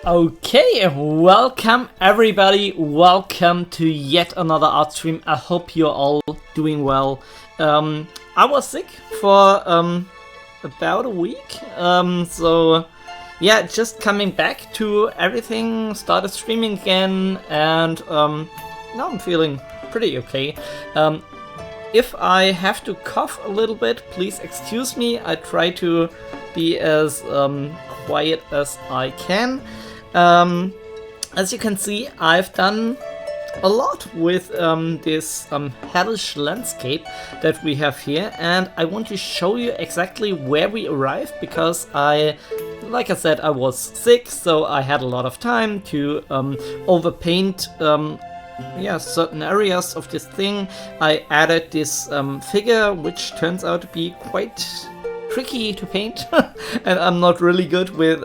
Okay, welcome everybody, welcome to yet another art stream. I hope you're all doing well. I was sick for about a week, so yeah, just coming back to everything, started streaming again, and now I'm feeling pretty okay. If I have to cough a little bit, please excuse me. I try to be as quiet as I can. As you can see, I've done a lot with this hellish landscape that we have here, and I want to show you exactly where we arrived, because like I said, I was sick, so I had a lot of time to overpaint certain areas of this thing. I added this figure, which turns out to be quite tricky to paint, and I'm not really good with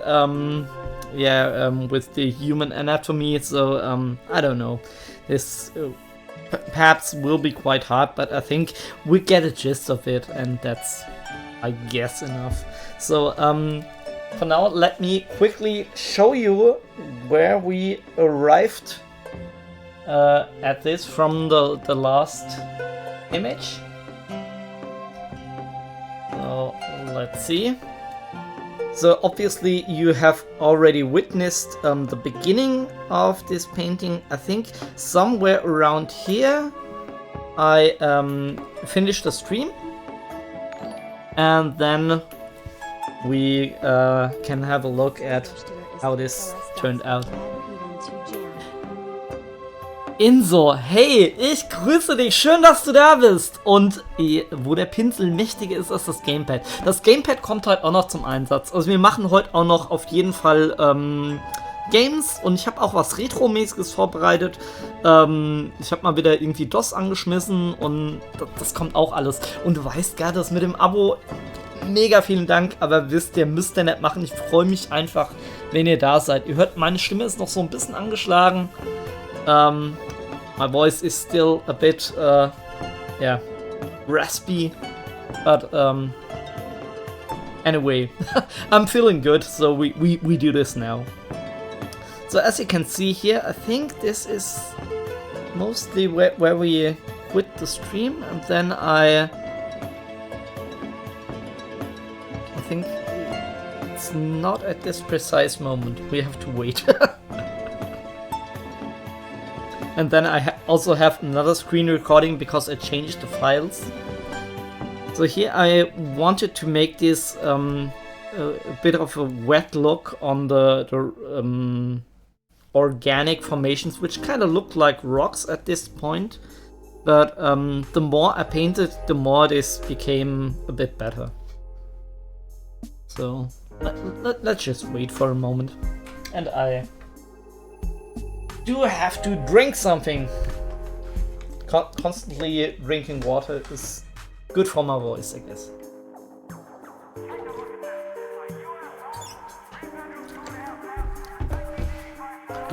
with the human anatomy, so I don't know. This perhaps will be quite hard, but I think we get a gist of it, and that's, I guess, enough. So for now, let me quickly show you where we arrived at this from the last image. So let's see. So obviously you have already witnessed the beginning of this painting. I think somewhere around here I finished the stream, and then we can have a look at how this turned out. Inso, hey, ich grüße dich, schön, dass du da bist. Und wo der Pinsel mächtiger ist als das Gamepad. Das Gamepad kommt heute auch noch zum Einsatz. Also wir machen heute auch noch auf jeden Fall Games, und ich habe auch was Retro-mäßiges vorbereitet. Ich habe mal wieder irgendwie DOS angeschmissen, und das kommt auch alles. Und du weißt gar, das mit dem Abo, mega vielen Dank, aber wisst ihr, müsst ihr nicht machen. Ich freue mich einfach, wenn ihr da seid. Ihr hört, meine Stimme ist noch so ein bisschen angeschlagen. My voice is still a bit, raspy, but anyway, I'm feeling good, so we do this now. So as you can see here, I think this is mostly where we quit the stream, and then I think it's not at this precise moment. We have to wait. And then I also have another screen recording because I changed the files. So here I wanted to make this a bit of a wet look on the organic formations, which kind of look like rocks at this point. But the more I painted, the more this became a bit better. So let's just wait for a moment. And I do have to drink something. Constantly drinking water is good for my voice, I guess.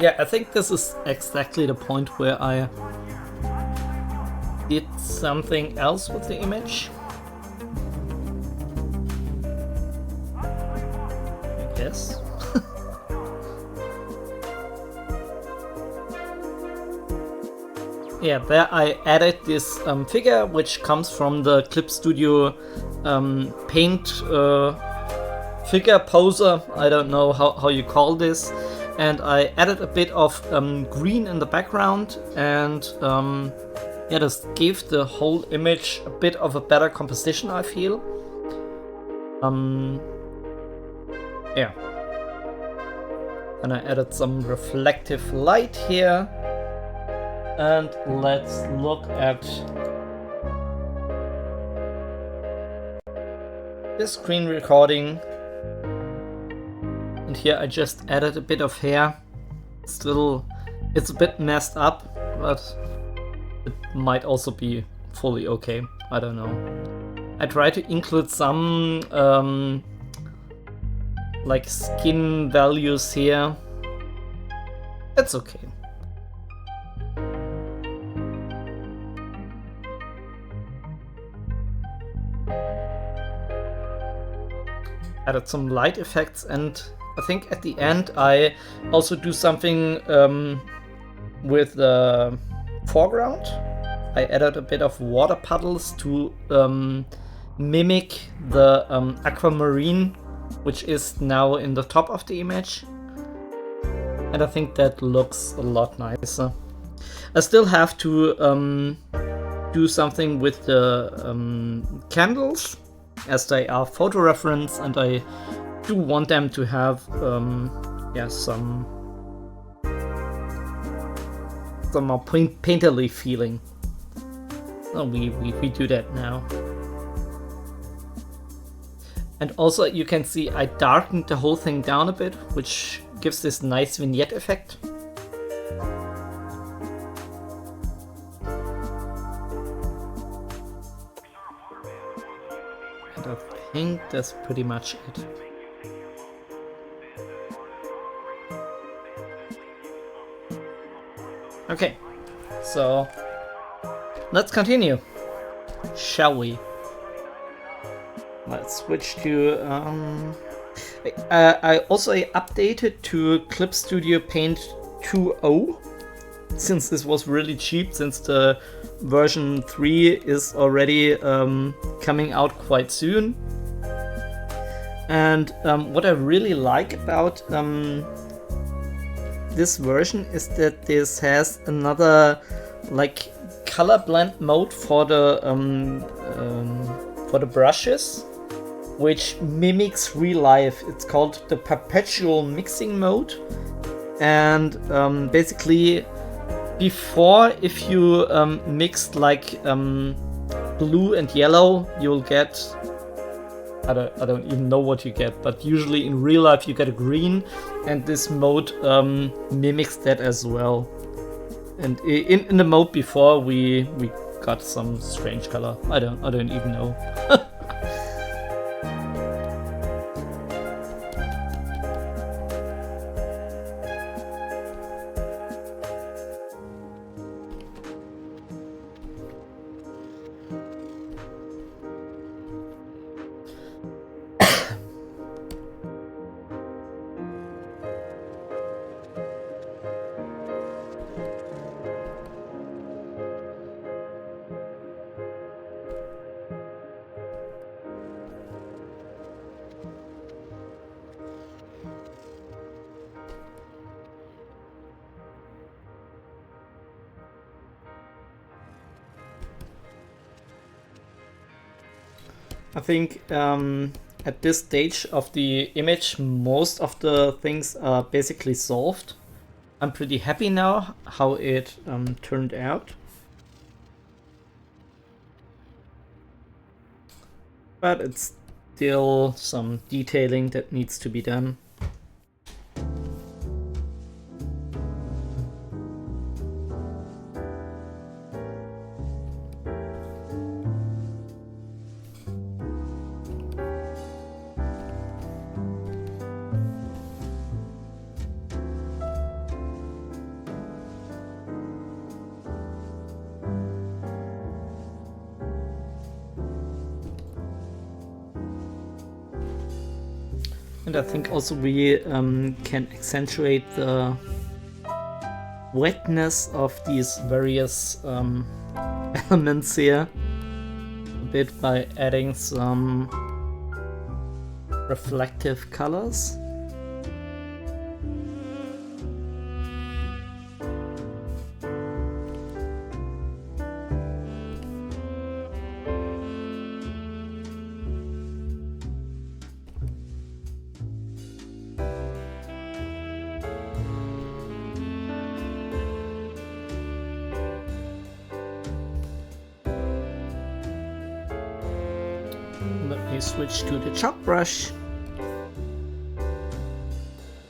Yeah, I think this is exactly the point where I did something else with the image. I guess. Yeah, there I added this figure, which comes from the Clip Studio paint figure poser. I don't know how you call this. And I added a bit of green in the background, and this gave the whole image a bit of a better composition, I feel. Yeah. And I added some reflective light here. And let's look at this screen recording. And here I just added a bit of hair. Still, it's a bit messed up, but it might also be fully okay. I don't know. I try to include some like skin values here. It's okay. Added some light effects, and I think at the end I also do something with the foreground. I added a bit of water puddles to mimic the aquamarine, which is now in the top of the image. And I think that looks a lot nicer. I still have to do something with the candles, as they are photo reference, and I do want them to have yeah, some more painterly feeling. So we do that now. And also you can see I darkened the whole thing down a bit, which gives this nice vignette effect. And I think that's pretty much it. Okay, so let's continue, shall we? Let's switch to I also updated to Clip Studio Paint 2.0, since this was really cheap, since the version 3 is already coming out quite soon. And what I really like about this version is that this has another like color blend mode for the brushes, which mimics real life. It's called the perpetual mixing mode, and basically before, if you mixed like blue and yellow, you'll get, I don't even know what you get, but usually in real life you get a green, and this mode mimics that as well. And in the mode before we got some strange color. I don't even know. I think at this stage of the image, most of the things are basically solved. I'm pretty happy now how it turned out. But it's still some detailing that needs to be done. And I think also we can accentuate the wetness of these various elements here a bit by adding some reflective colors. Switch to the chalk brush,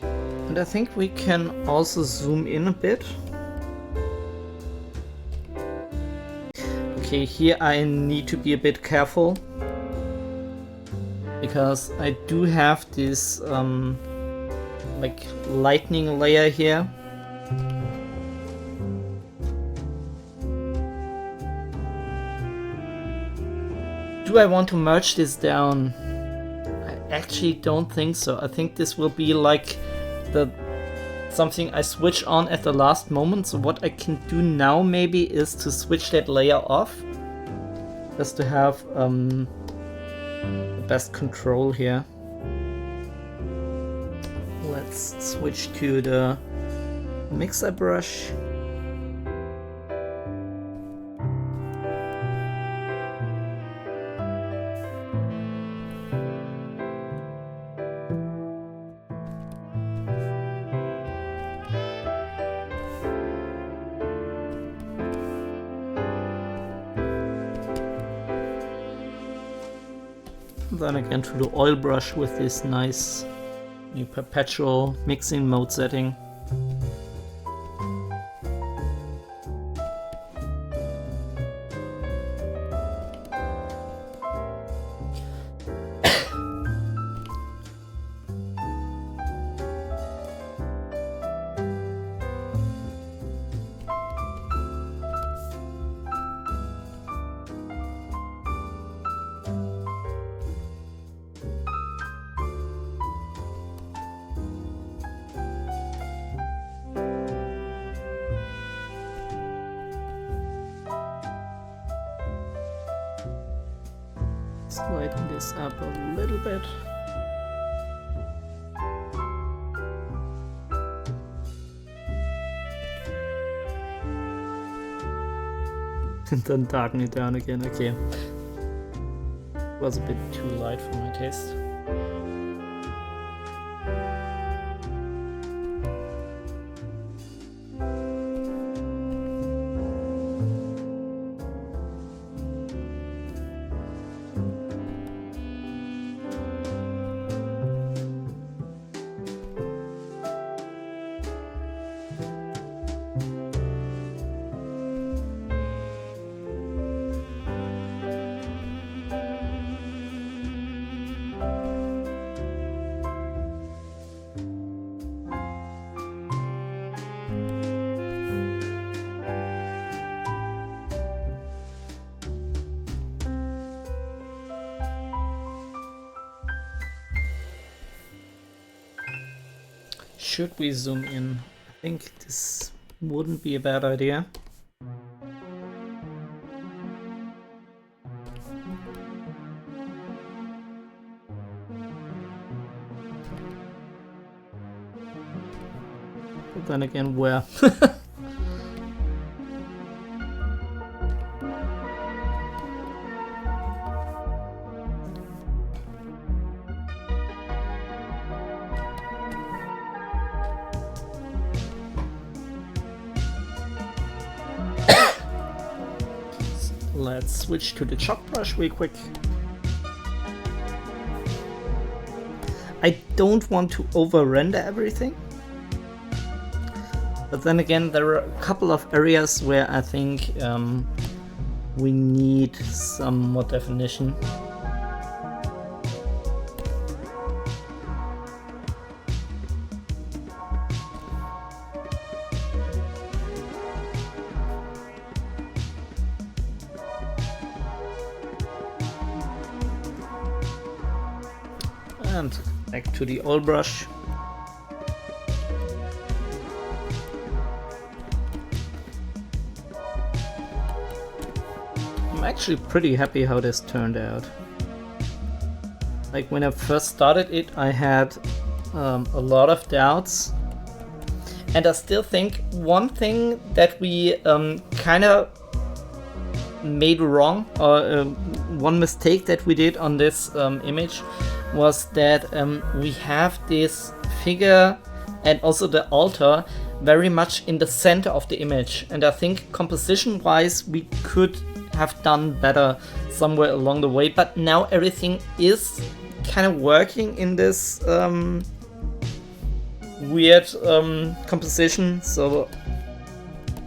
and I think we can also zoom in a bit. Okay, here I need to be a bit careful because I do have this like lightning layer here. Do I want to merge this down? actually don't think so. I think this will be like something I switch on at the last moment. So what I can do now maybe is to switch that layer off, just to have the best control here. Let's switch to the mixer brush. Then again to the oil brush with this nice new perpetual mixing mode setting. Lighten this up a little bit. And then darken it down again. Okay. It was a bit too light for my taste. Should we zoom in? I think this wouldn't be a bad idea. But then again, where? Let's switch to the chalk brush real quick. I don't want to over-render everything. But then again, there are a couple of areas where I think we need some more definition. And back to the oil brush. I'm actually pretty happy how this turned out. Like when I first started it, I had a lot of doubts. And I still think one thing that we kind of made wrong, or one mistake that we did on this image, was that we have this figure and also the altar very much in the center of the image, and I think composition wise we could have done better somewhere along the way, but now everything is kind of working in this weird composition, so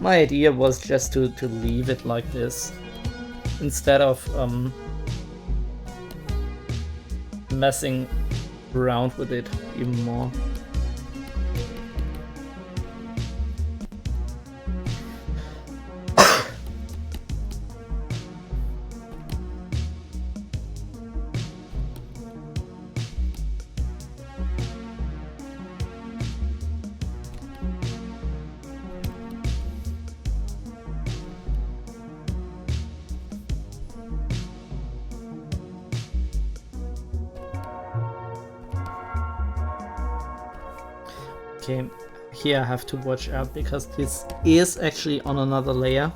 my idea was just to leave it like this instead of messing around with it even more. Okay, here I have to watch out because this is actually on another layer.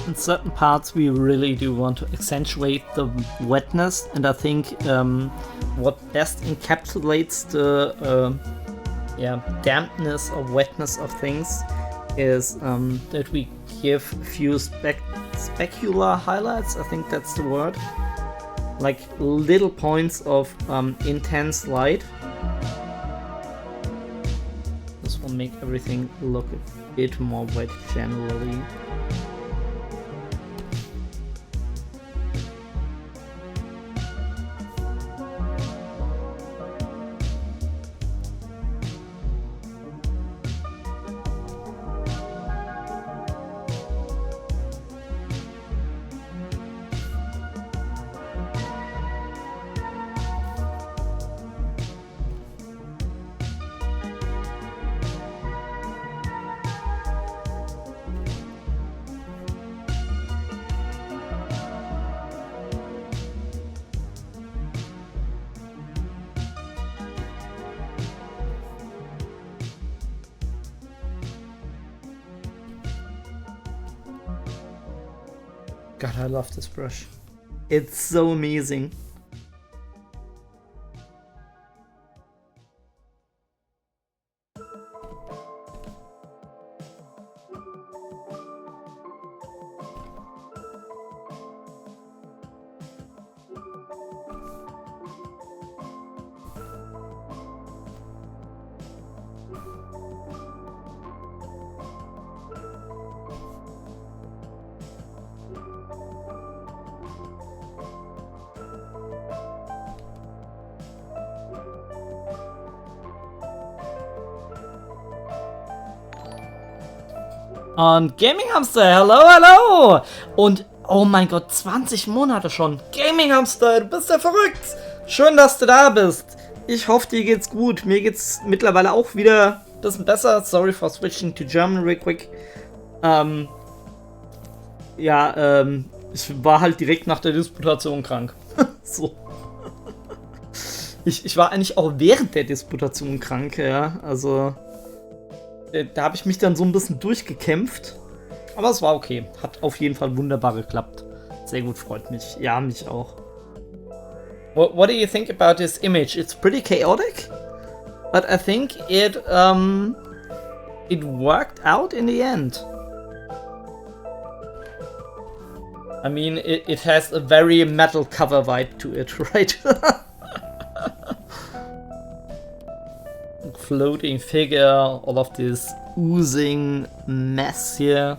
In certain parts we really do want to accentuate the wetness, and I think what best encapsulates the dampness or wetness of things is that we give a few specular highlights, I think that's the word, like little points of intense light. This will make everything look a bit more wet generally. God, I love this brush. It's so amazing. Und Gaming Hamster, hello, hello! Und, oh mein Gott, 20 Monate schon. Gaming Hamster, du bist ja verrückt! Schön, dass du da bist. Ich hoffe, dir geht's gut. Mir geht's mittlerweile auch wieder ein bisschen besser. Sorry for switching to German real quick. Ich war halt direkt nach der Disputation krank. So. Ich war eigentlich auch während der Disputation krank, ja. Also... Da habe ich mich dann so ein bisschen durchgekämpft. Aber es war okay. Hat auf jeden Fall wunderbar geklappt. Sehr gut, freut mich. Ja, mich auch. What do you think about this image? It's pretty chaotic. But I think it worked out in the end. I mean, it has a very metal cover vibe to it, right? Floating figure, all of this oozing mess here.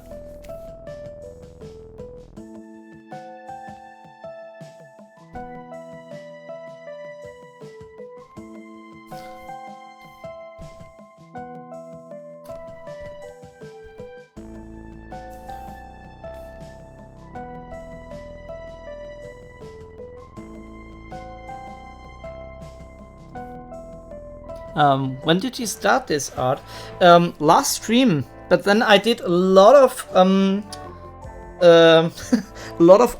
When did you start this art? Last stream, but then I did a lot of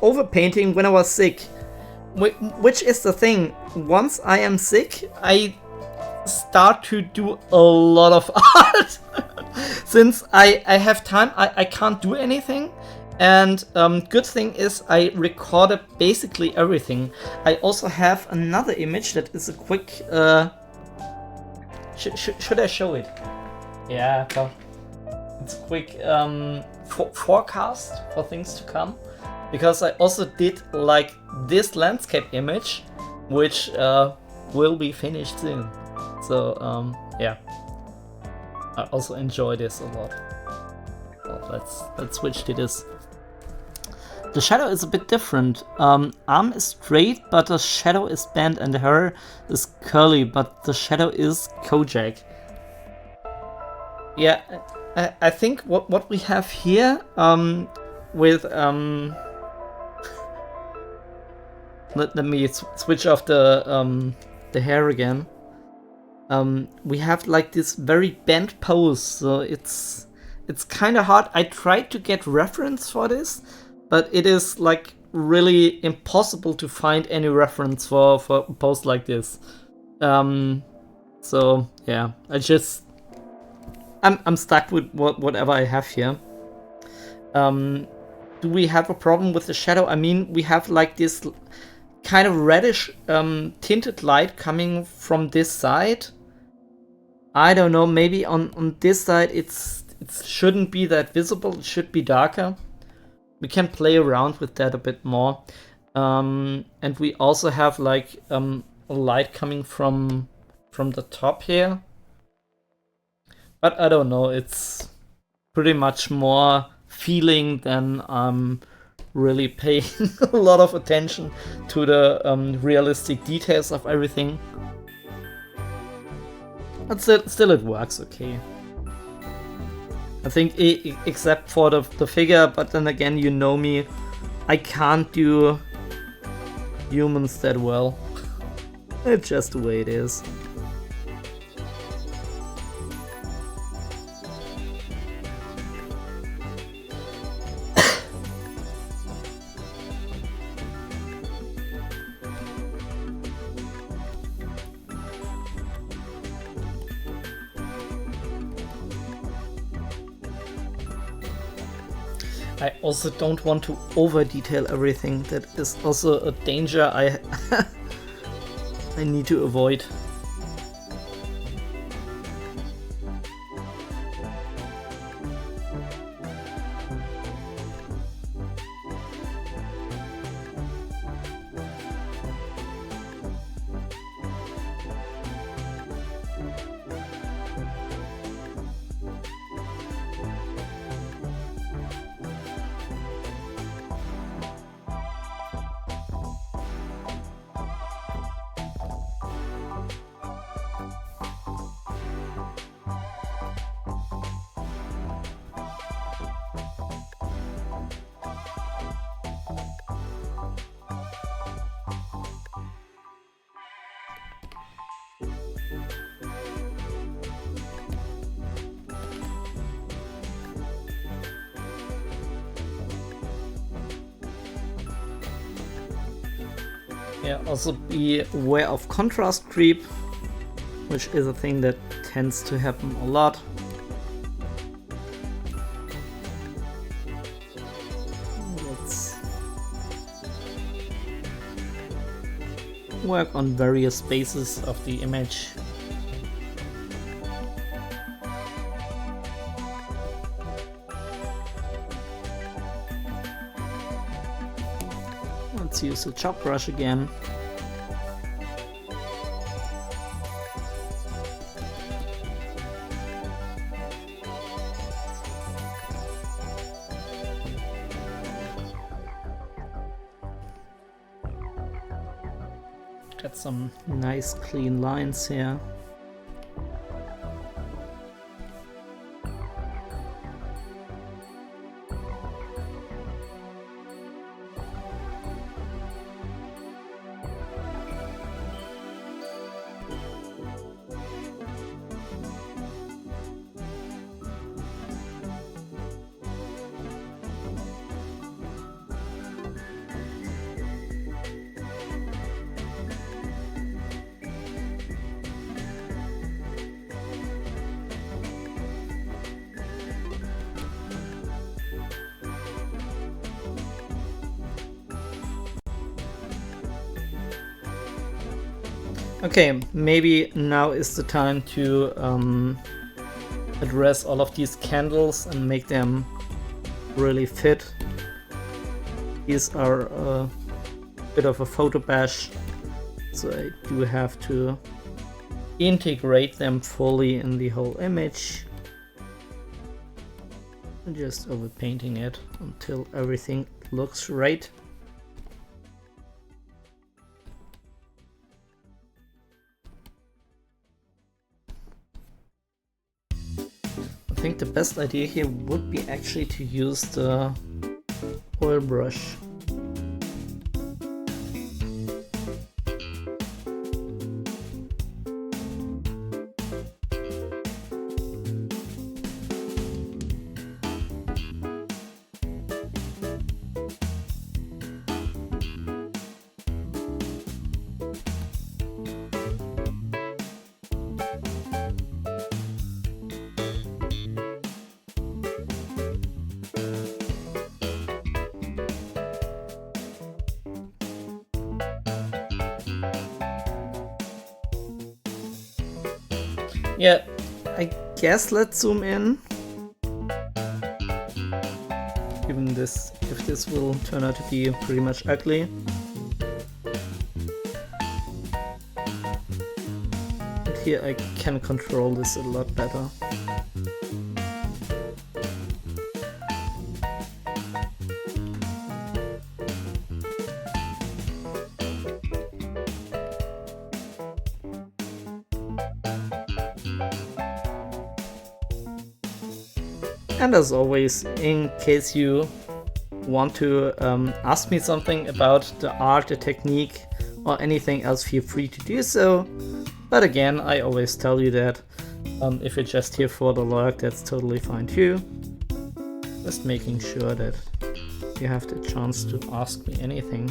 overpainting when I was sick, which is the thing. Once I am sick, I start to do a lot of art. Since I have time, I can't do anything. And good thing is I recorded basically everything. I also have another image that is a quick Should I show it? Yeah, well, it's a quick forecast for things to come, because I also did like this landscape image, which will be finished soon. So yeah, I also enjoy this a lot. Well, let's switch to this. The shadow is a bit different. Arm is straight, but the shadow is bent, and the hair is curly, but the shadow is Kojak. Yeah, I think what we have here with let me switch off the hair again. We have like this very bent pose, so it's kind of hard. I tried to get reference for this, but it is like really impossible to find any reference for a pose like this. So yeah, I'm stuck with whatever I have here. Do we have a problem with the shadow? I mean, we have like this kind of reddish tinted light coming from this side. I don't know, maybe on this side it shouldn't be that visible, it should be darker. We can play around with that a bit more. And we also have like a light coming from the top here. But I don't know, it's pretty much more feeling than I'm really paying a lot of attention to the realistic details of everything. But still it works okay. I think except for the figure, but then again, you know me, I can't do humans that well. It's just the way it is. I also don't want to over detail everything. That is also a danger I I need to avoid. Yeah, also be aware of contrast creep, which is a thing that tends to happen a lot. Let's work on various spaces of the image. Let's use the chop brush again. Got some nice clean lines here. Okay, maybe now is the time to address all of these candles and make them really fit. These are a bit of a photo bash, so I do have to integrate them fully in the whole image. I'm just overpainting it until everything looks right. I think the best idea here would be actually to use the oil brush. Yeah, I guess let's zoom in. Given this, if this will turn out to be pretty much ugly. And here I can control this a lot better. And as always, in case you want to ask me something about the art, the technique, or anything else, feel free to do so. But again, I always tell you that if you're just here for the lurk, that's totally fine too. Just making sure that you have the chance to ask me anything.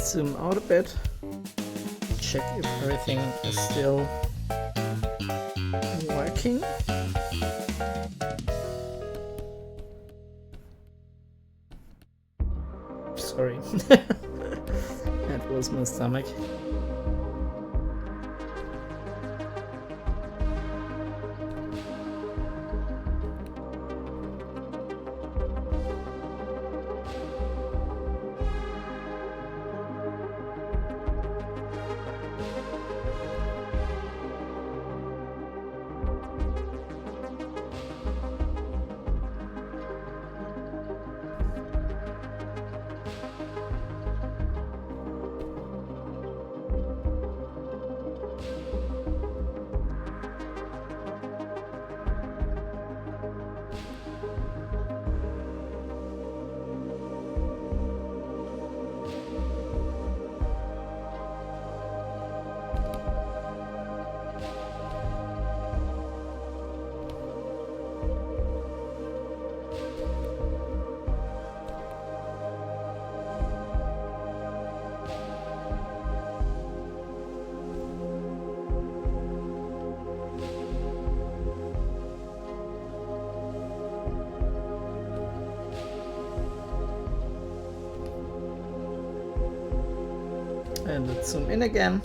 Zoom out a bit, check if everything is still working. Sorry, that was my stomach. And let's zoom in again.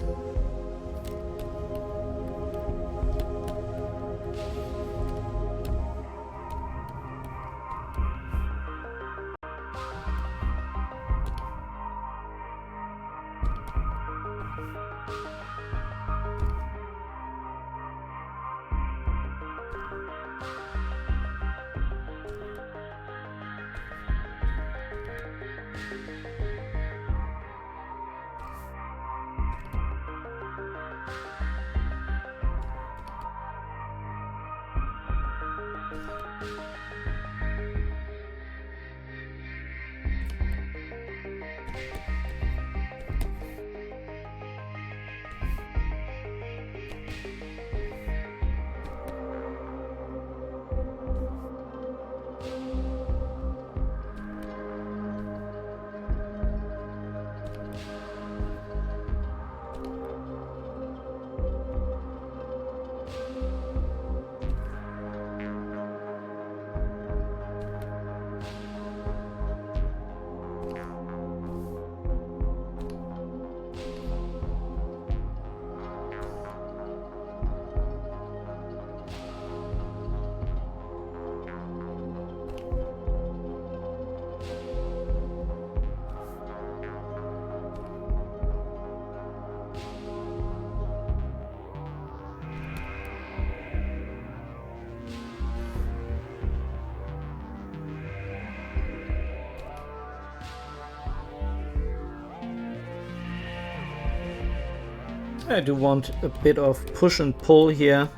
I do want a bit of push and pull here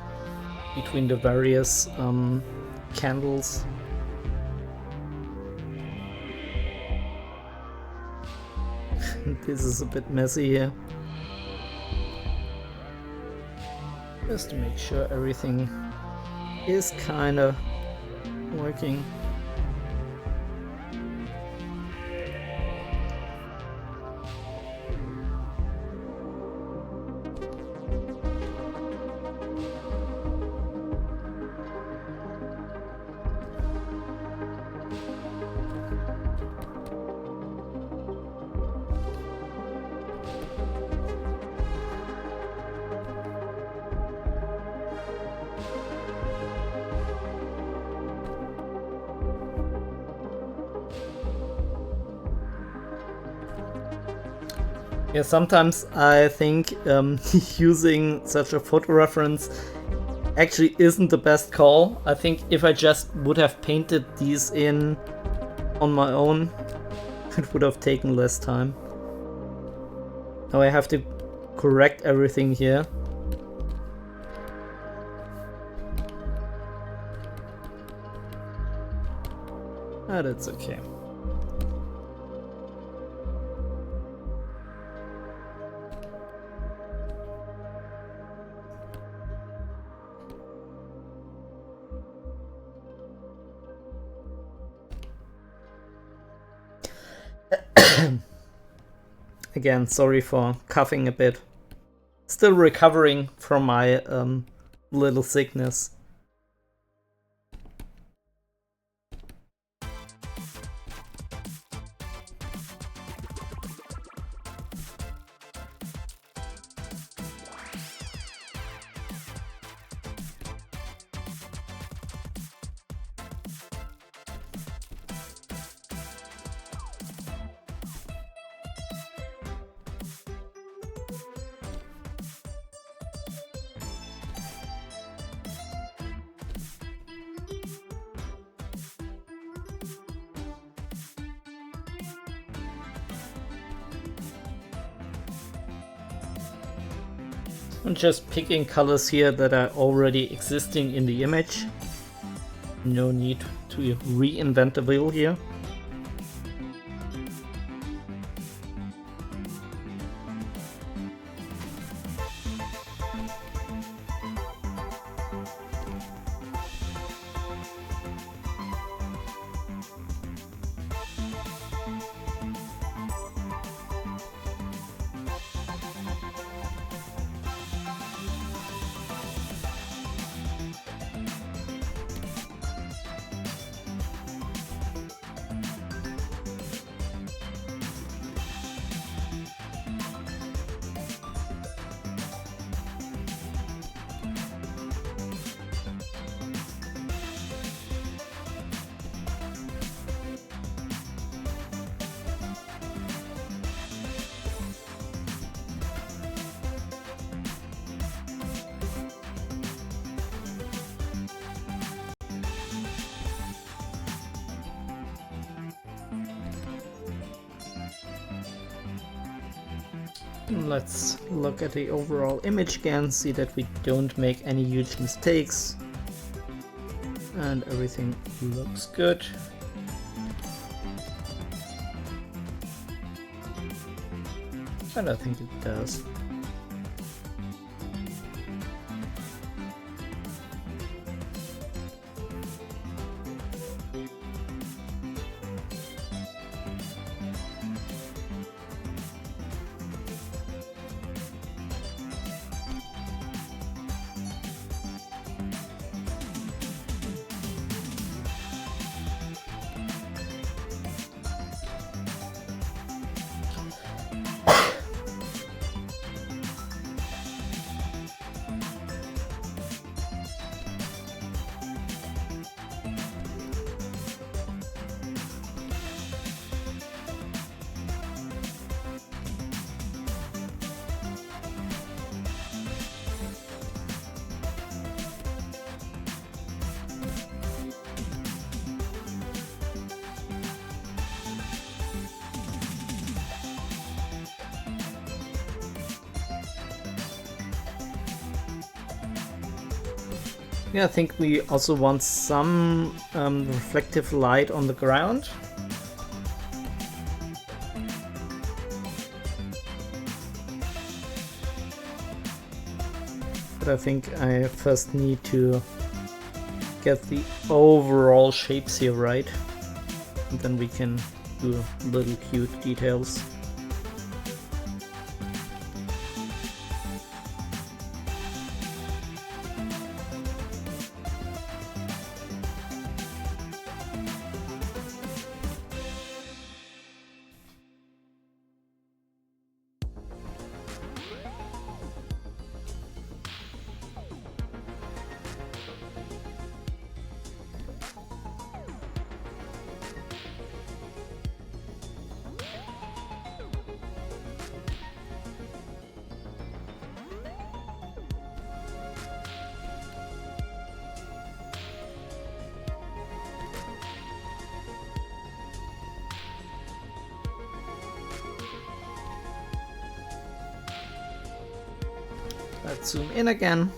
between the various candles. This is a bit messy here. Just to make sure everything is kinda working. Yeah, sometimes I think using such a photo reference actually isn't the best call. I think if I just would have painted these in on my own, it would have taken less time. Now I have to correct everything here. Ah, that's okay. Again, sorry for coughing a bit. Still recovering from my little sickness. I'm just picking colors here that are already existing in the image. No need to reinvent the wheel here. Let's look at the overall image again, see that we don't make any huge mistakes. And everything looks good. And I think it does. Yeah, I think we also want some reflective light on the ground. But I think I first need to get the overall shapes here right. And then we can do little cute details. Let's zoom in again.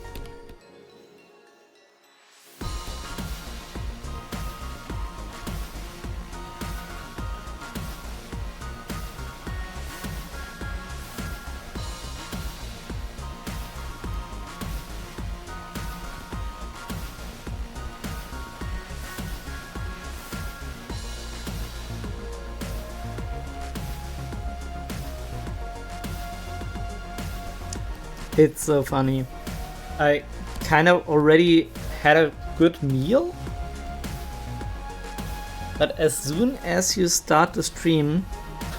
It's so funny. I kind of already had a good meal, but as soon as you start the stream,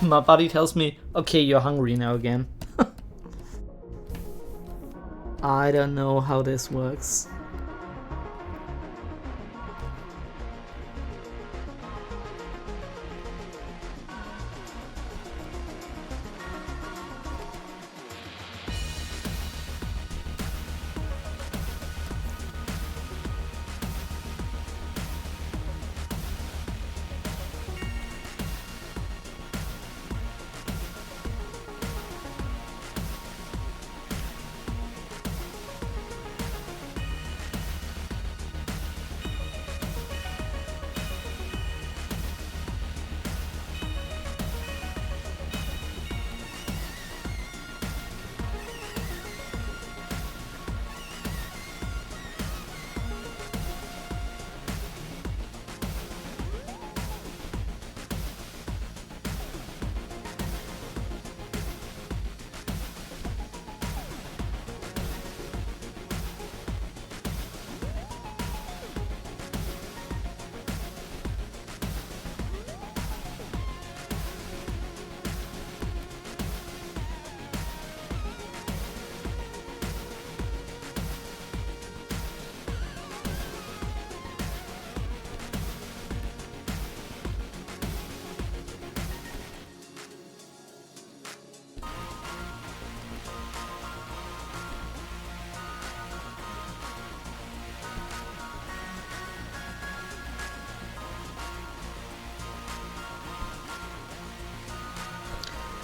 my body tells me, okay, you're hungry now again. I don't know how this works.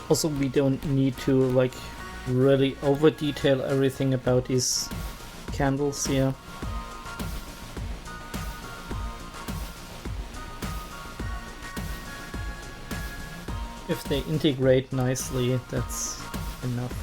Also, we don't need to like really over detail everything about these candles here. If they integrate nicely, that's enough.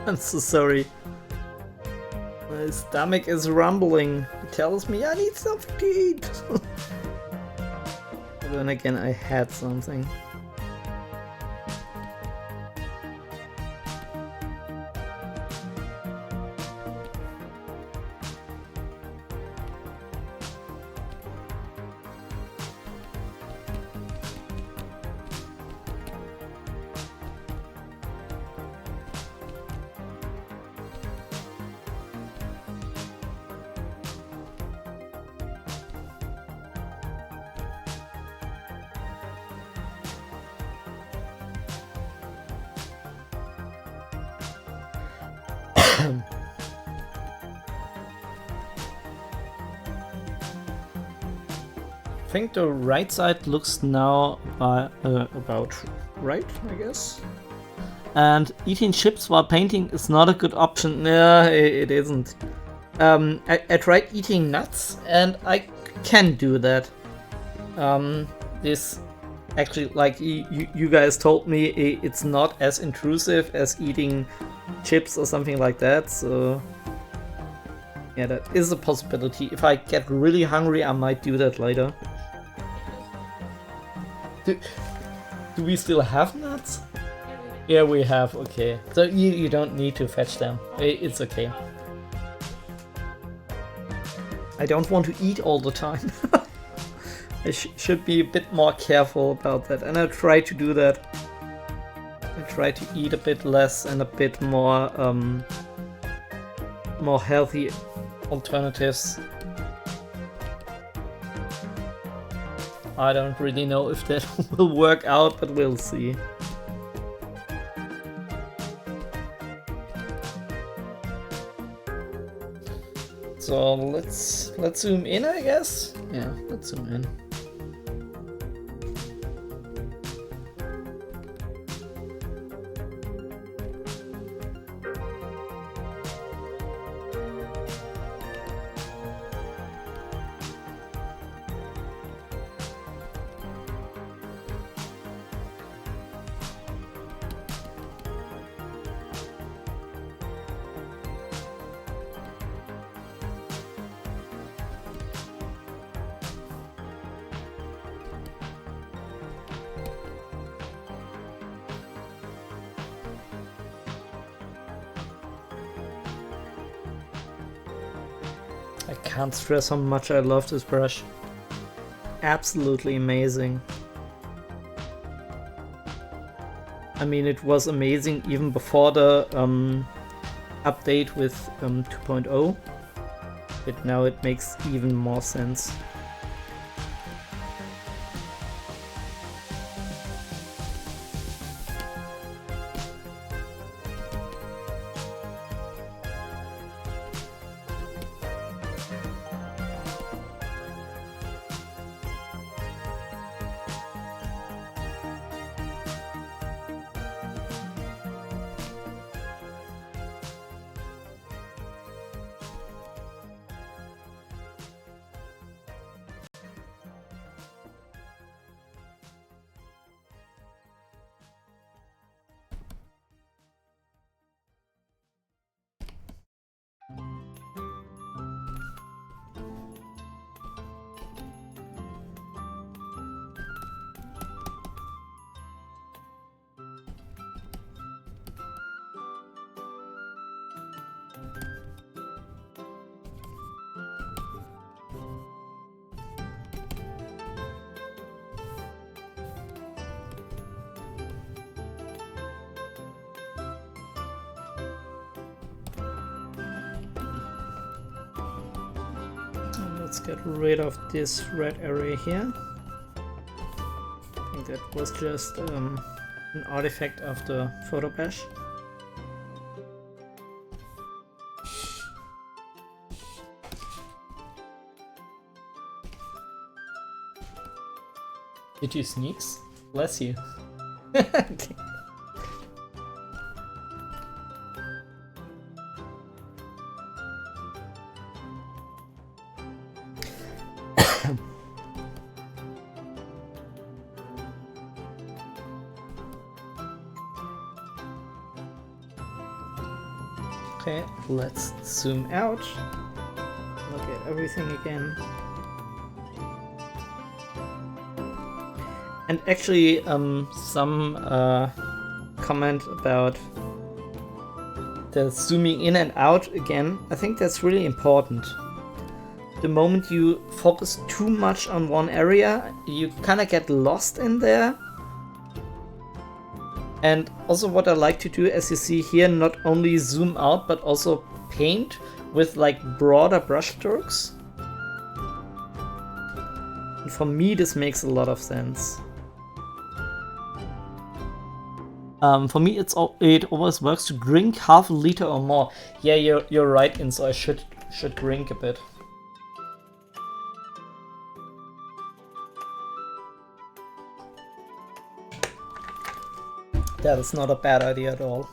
I'm so sorry. My stomach is rumbling. It tells me I need something to eat. But then again, I had something. I think the right side looks now about right, I guess. And eating chips while painting is not a good option. No, it isn't. I tried eating nuts and I can do that. This actually, like you guys told me, it's not as intrusive as eating chips or something like that, so yeah, that is a possibility. If I get really hungry, I might do that later. Do we still have nuts? Yeah, we have, okay. So you don't need to fetch them. It's okay. I don't want to eat all the time. I should be a bit more careful about that, and I try to do that. I try to eat a bit less and a bit more more healthy alternatives. I don't really know if that will work out, but we'll see. So let's zoom in, I guess. Yeah, let's zoom in. I can't stress how much I love this brush. Absolutely amazing. I mean, it was amazing even before the update with 2.0, but now it makes even more sense. Let's get rid of this red area here. I think that was just an artifact of the photo bash. Did you sneeze? Bless you. Okay. Okay, let's zoom out. Look at everything again. And actually, some comment about the zooming in and out again. I think that's really important. The moment you focus too much on one area, you kind of get lost in there. And also what I like to do, as you see here, not only zoom out, but also paint with like broader brush strokes. And for me, this makes a lot of sense. For me, it always works to drink half a liter or more. Yeah, you're right, and so I should drink a bit. That is not a bad idea at all.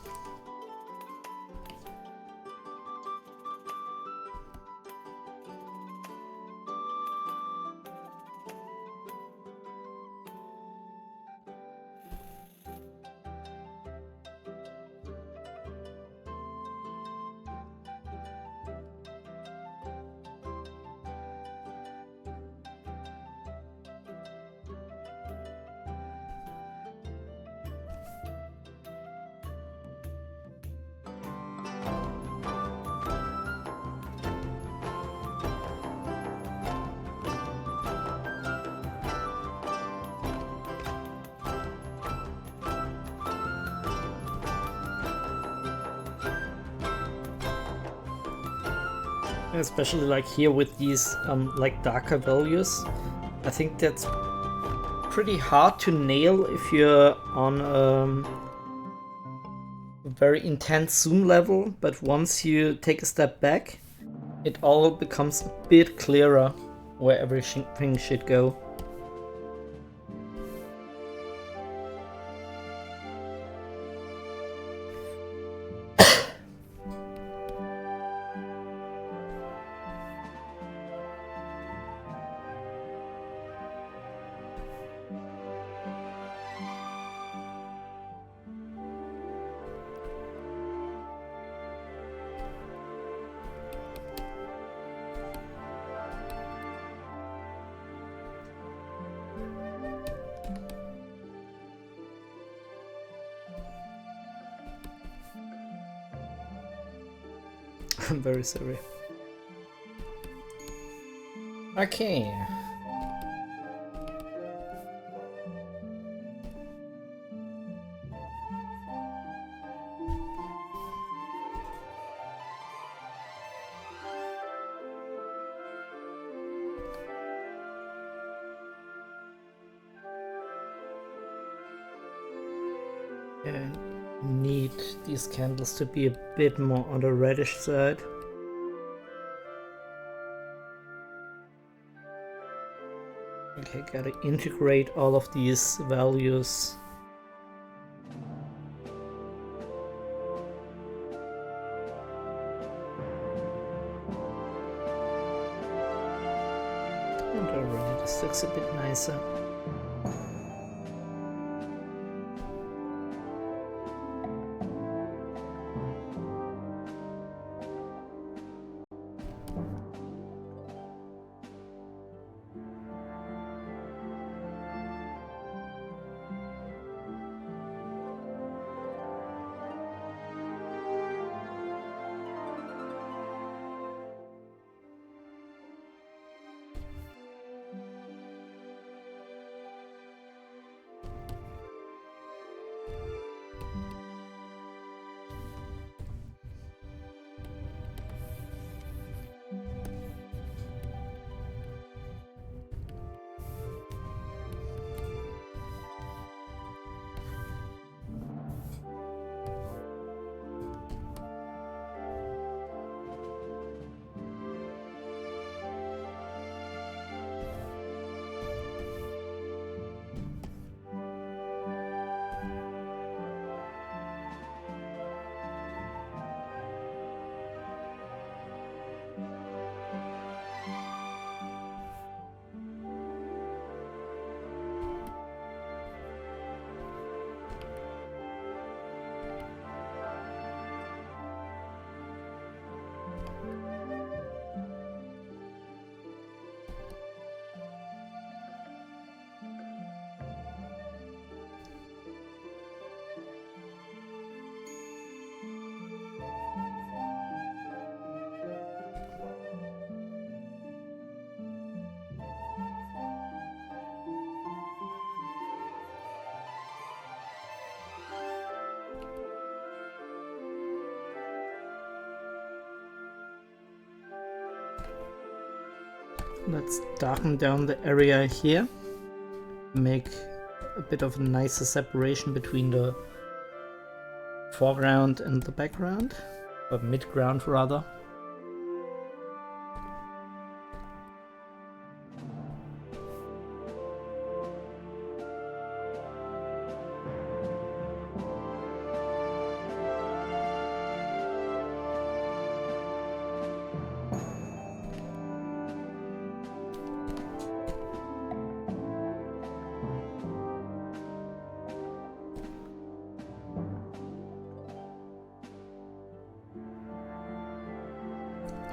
Especially like here with these like darker values, I think that's pretty hard to nail if you're on a very intense zoom level, but once you take a step back, it all becomes a bit clearer where everything should go. I'm very sorry. Okay. And need these candles to be a bit more on the reddish side. Okay, gotta integrate all of these values. And already this looks a bit nicer. let's darken down the area here. Make a bit of a nicer separation between the foreground and the background, or midground rather.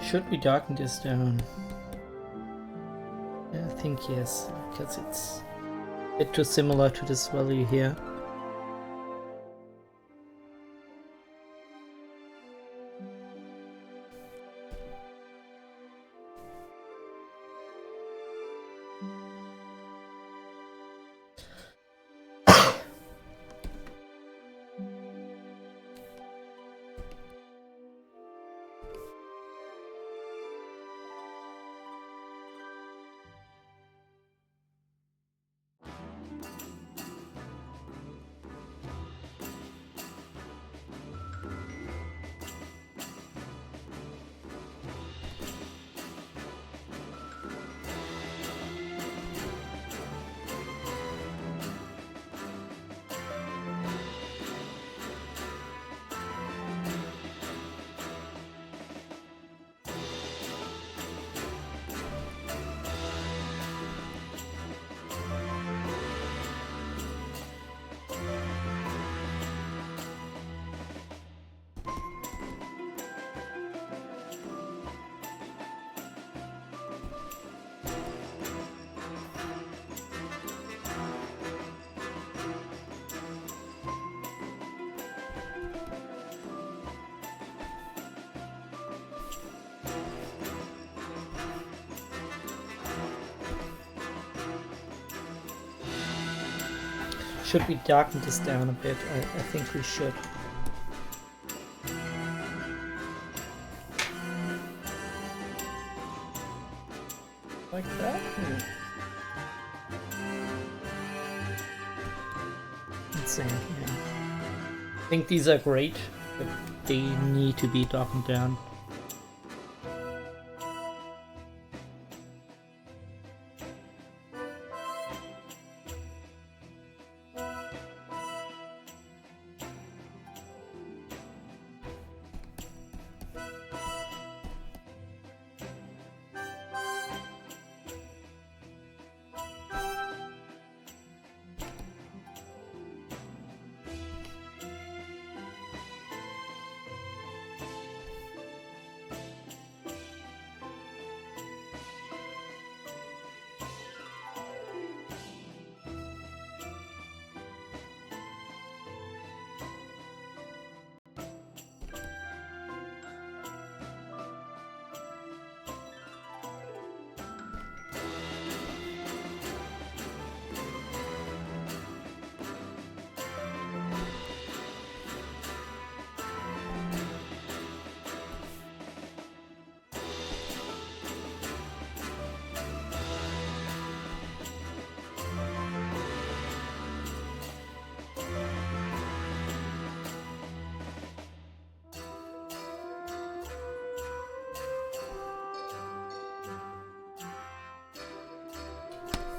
Should we darken this down? Yeah, I think yes, because it's a bit too similar to this value here. Should we darken this down a bit? I think we should. Like that? Insane, yeah. I think these are great, but they need to be darkened down.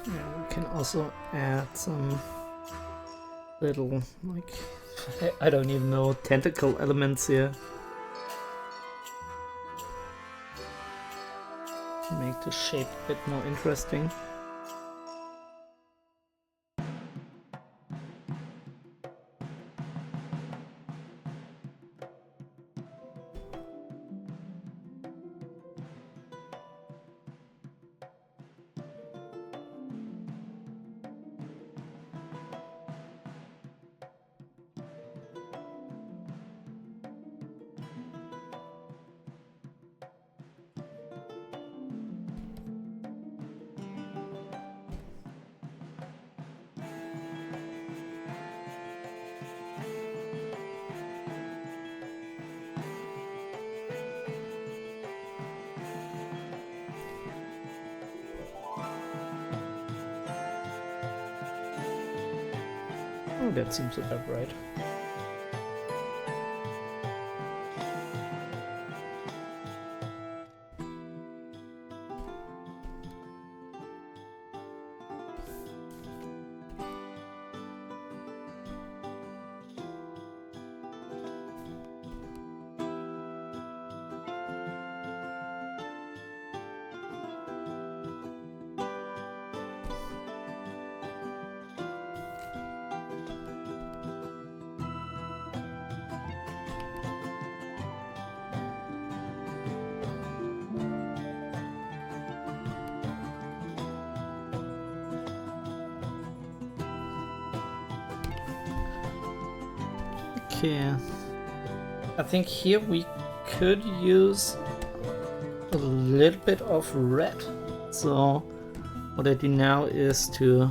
Yeah, we can also add some little, like, I don't even know, tentacle elements here. Make the shape a bit more interesting. think that seems about right. Okay, I think here we could use a little bit of red. So what I do now is to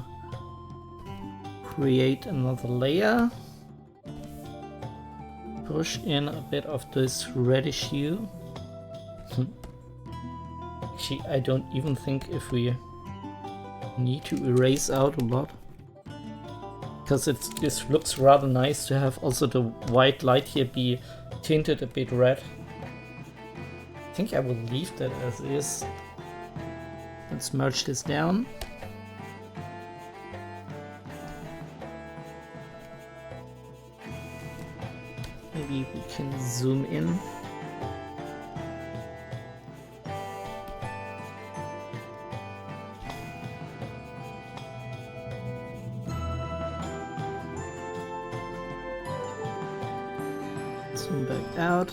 create another layer, push in a bit of this reddish hue. Actually, I don't even think if we need to erase out a lot, because this looks rather nice to have also the white light here be tinted a bit red. I think I will leave that as is. Let's merge this down. Maybe we can zoom in. Zoom back out.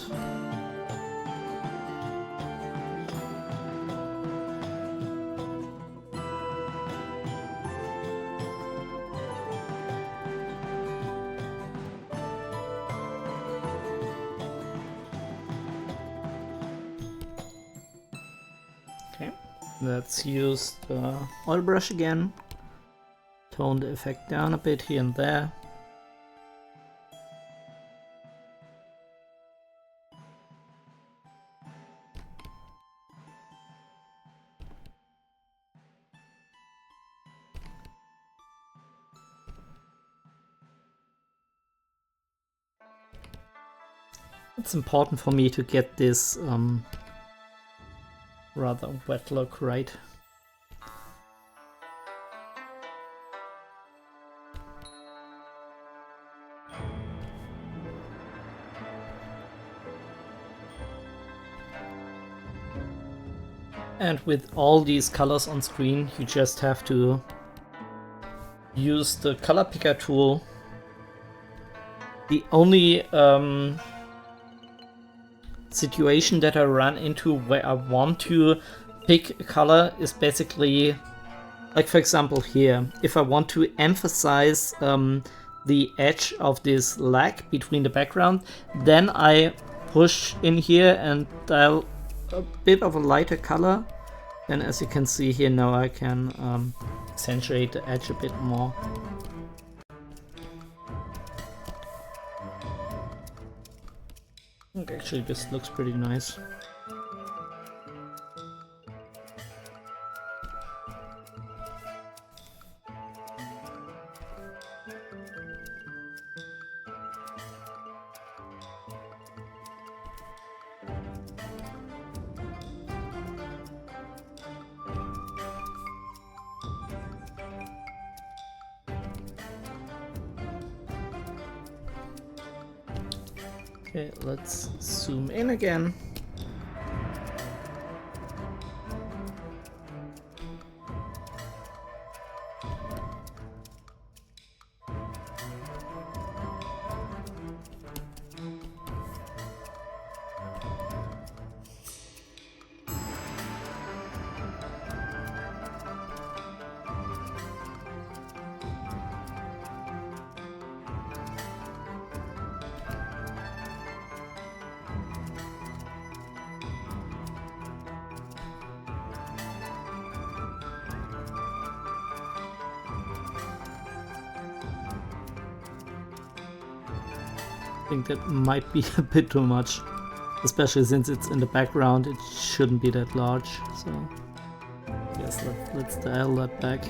Okay, let's use the oil brush again. Tone the effect down a bit here and there. It's important for me to get this rather wet look right. And with all these colors on screen, you just have to use the color picker tool. The only situation that I run into where I want to pick a color is basically, like for example here, if I want to emphasize the edge of this lag between the background, then I push in here and dial a bit of a lighter color. And as you can see here now, I can accentuate the edge a bit more. I think actually this looks pretty nice. Okay, let's zoom in again. I think that might be a bit too much, especially since it's in the background. It shouldn't be that large, so yes, let's dial that back.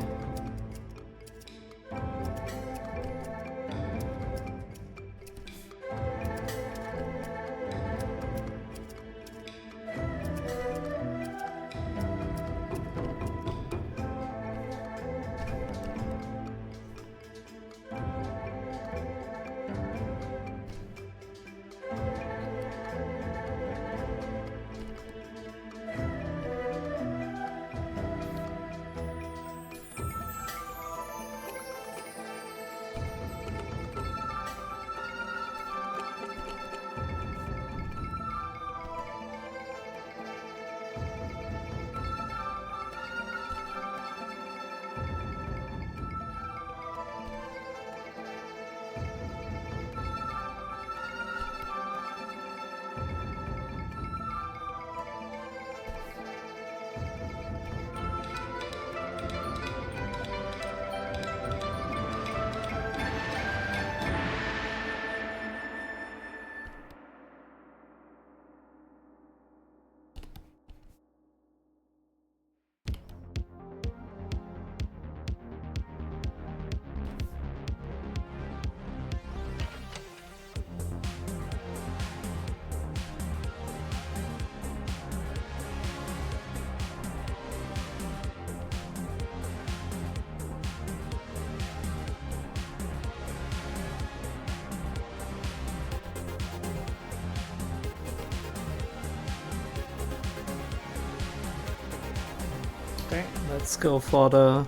Okay, let's go for the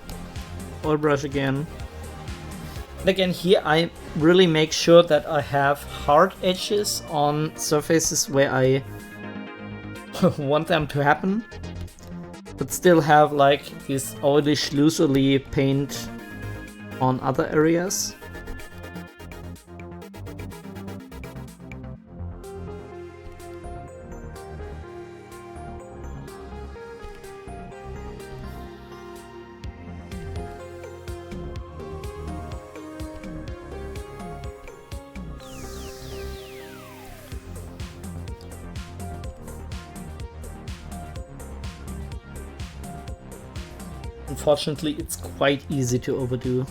oil brush again. And again, here I really make sure that I have hard edges on surfaces where I want them to happen, but still have like this oilish, loosely paint on other areas. Unfortunately, it's quite easy to overdo.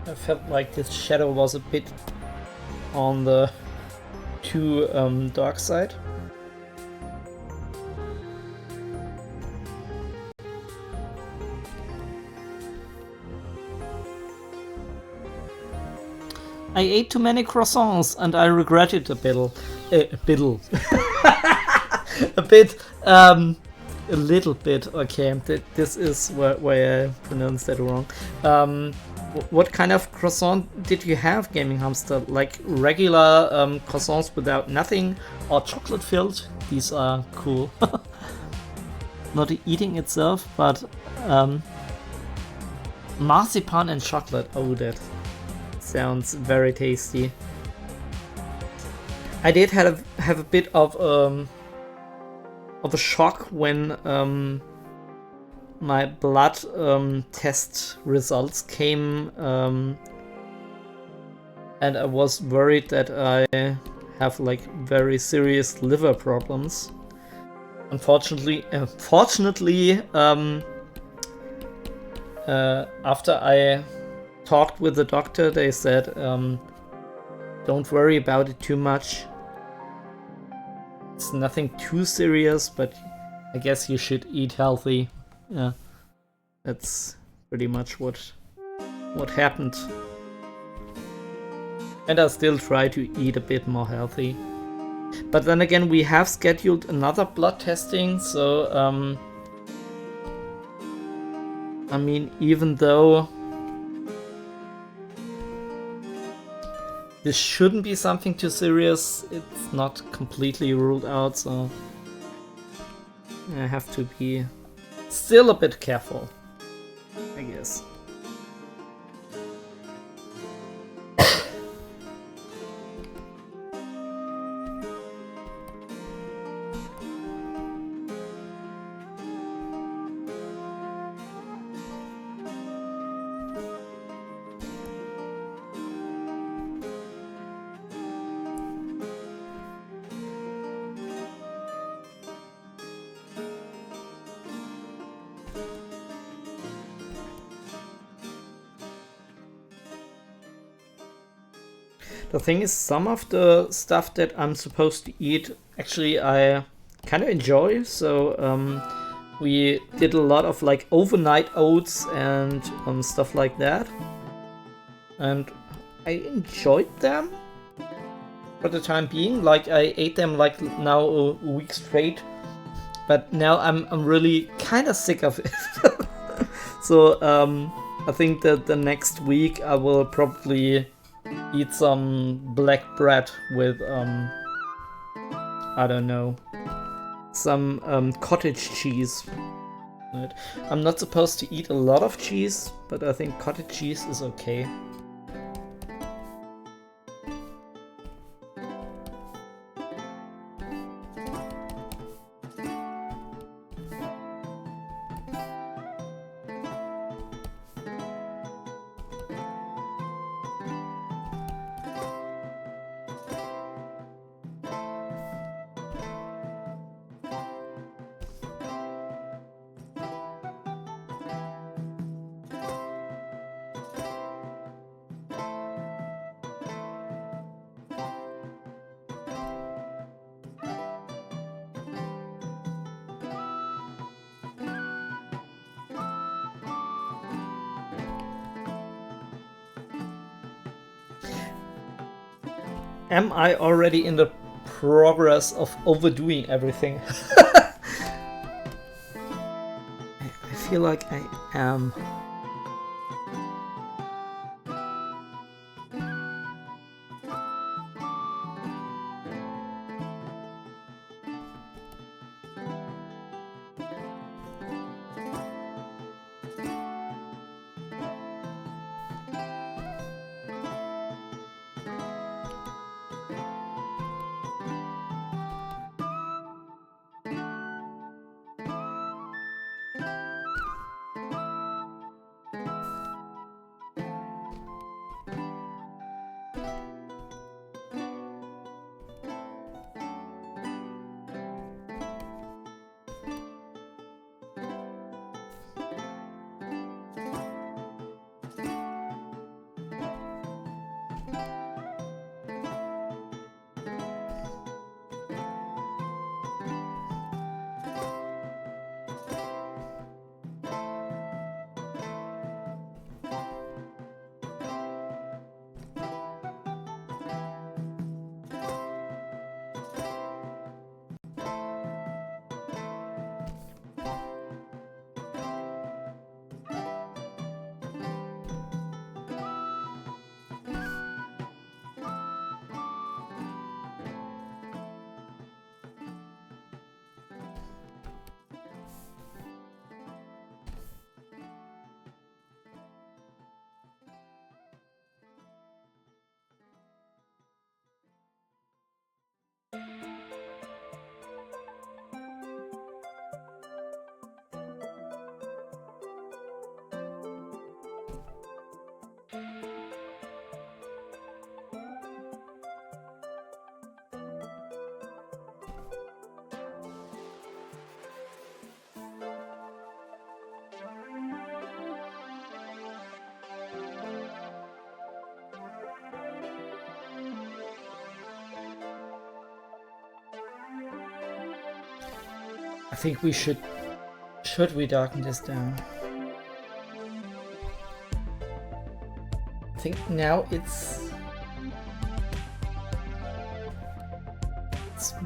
I felt like this shadow was a bit on the too dark side. I ate too many croissants and I regret it a bit. A little bit. Okay, this is where I pronounced that wrong. What kind of croissant did you have, Gaming Hamster? Like regular croissants without nothing, or chocolate filled? These are cool. Not eating itself, but marzipan and chocolate. Oh, that sounds very tasty. I did have a bit of a shock when my blood test results came, and I was worried that I have like very serious liver problems. Fortunately, after I talked with the doctor, they said, don't worry about it too much. It's nothing too serious, but I guess you should eat healthy. Yeah, that's pretty much what happened. And I still try to eat a bit more healthy. But then again, we have scheduled another blood testing, so I mean, even though this shouldn't be something too serious, it's not completely ruled out, so I have to be still a bit careful, I guess. The thing is, some of the stuff that I'm supposed to eat, actually I kind of enjoy. So we did a lot of like overnight oats and stuff like that. And I enjoyed them for the time being. Like I ate them like now a week straight. But now I'm really kind of sick of it. So I think that the next week I will probably eat some black bread with I don't know, some cottage cheese Right. I'm not supposed to eat a lot of cheese, but I think cottage cheese is okay. Am I already in the progress of overdoing everything? I feel like I am. I think we should we darken this down? I think now it's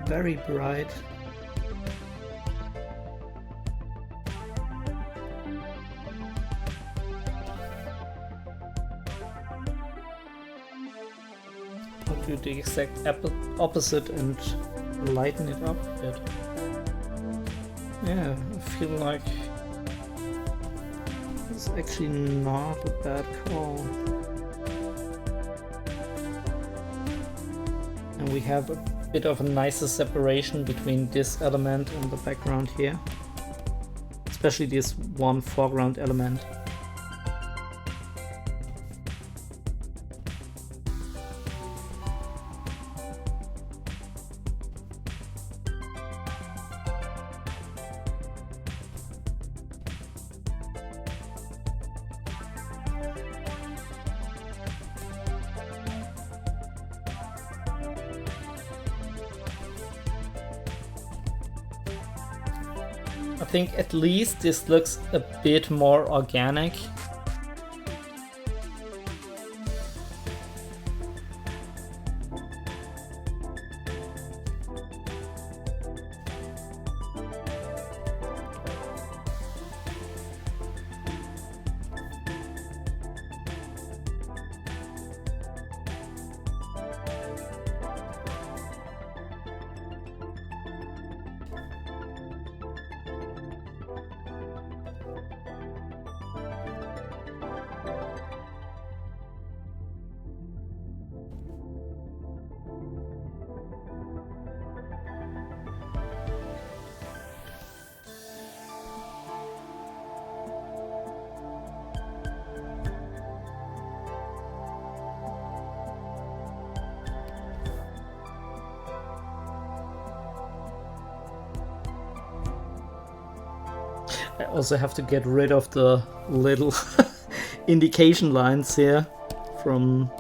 very bright. I'll do the exact opposite and lighten it up a bit. Yeah, I feel like it's actually not a bad call. And we have a bit of a nicer separation between this element and the background here. Especially this one foreground element. I think at least this looks a bit more organic. I also have to get rid of the little indication lines here from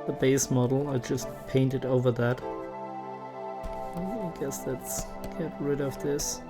the base model. I just painted over that. I guess let's get rid of this.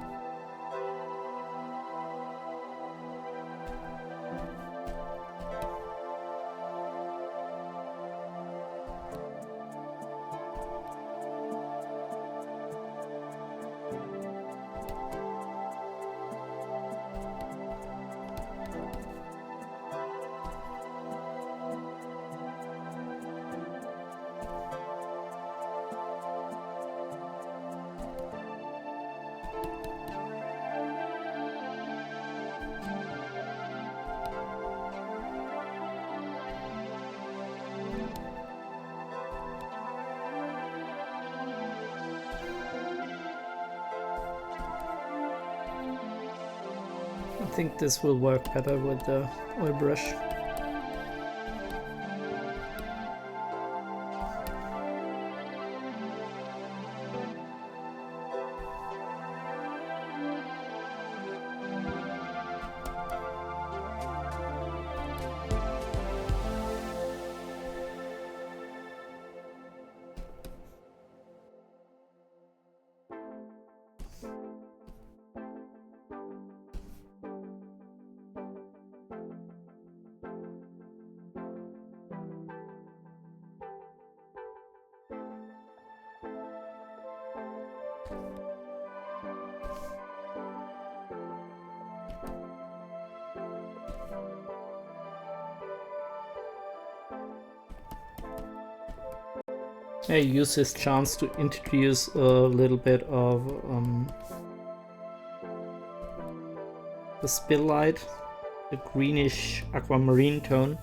I think this will work better with the oil brush. I use this chance to introduce a little bit of the spill light, the greenish aquamarine tone.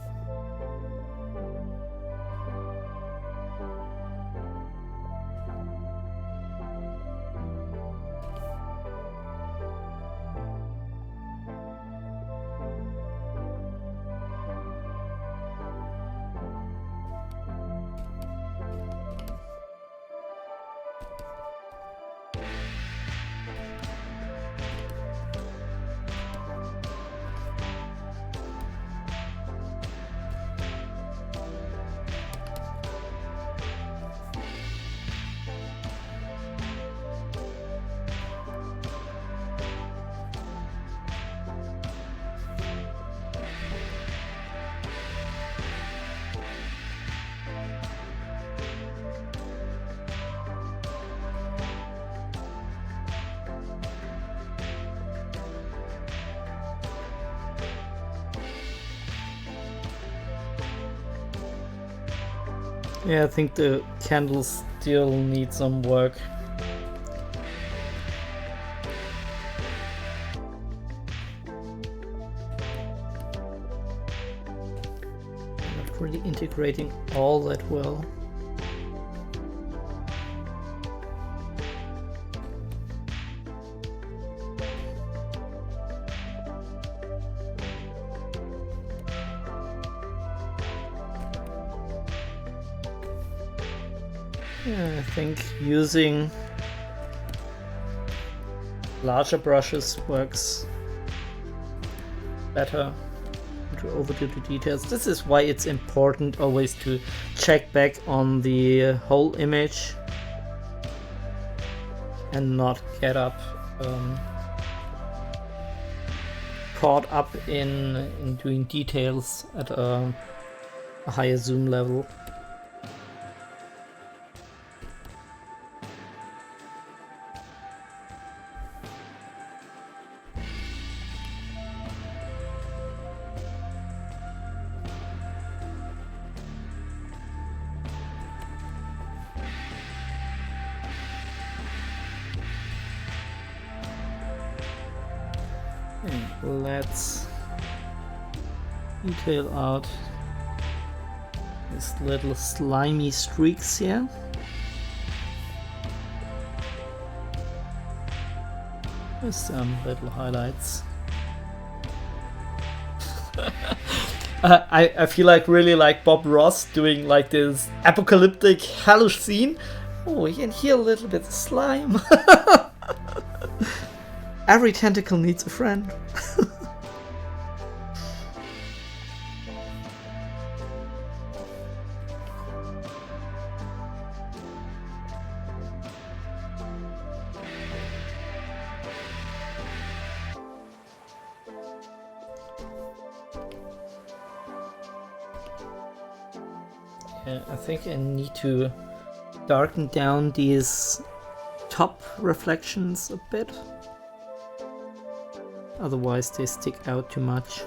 Yeah, I think the candles still need some work. Not really integrating all that well. Yeah, I think using larger brushes works better to overdo the details. This is why it's important always to check back on the whole image and not get caught up in doing details at a higher zoom level. And let's detail out these little slimy streaks here. With some little highlights. I feel like really like Bob Ross doing like this apocalyptic hellish scene. Oh, and here a little bit of slime. Every tentacle needs a friend. Yeah, I think I need to darken down these top reflections a bit. Otherwise they stick out too much.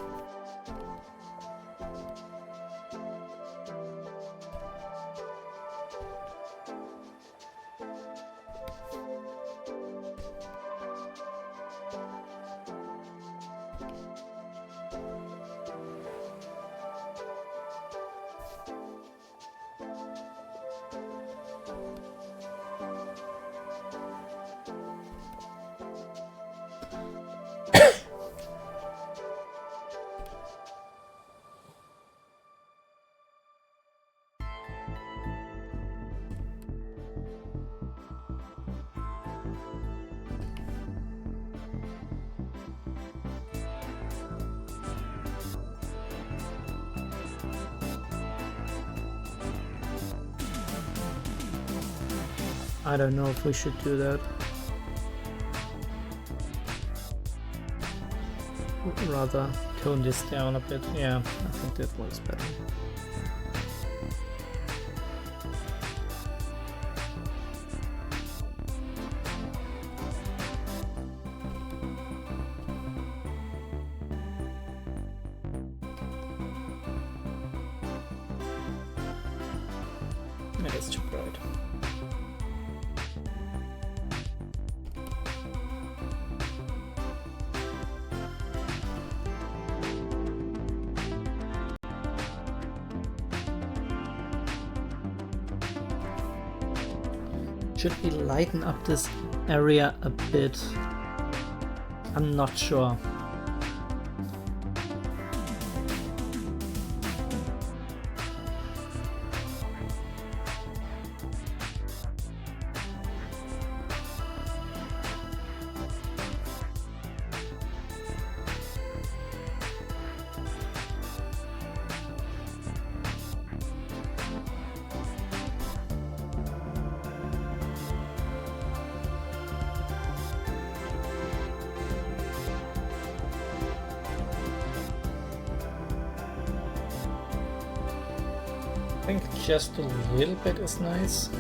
I don't know if we should do that. Rather tone this down a bit. Yeah, I think that works better. That is too bright. Should we lighten up this area a bit? I'm not sure. I think just a little bit is nice.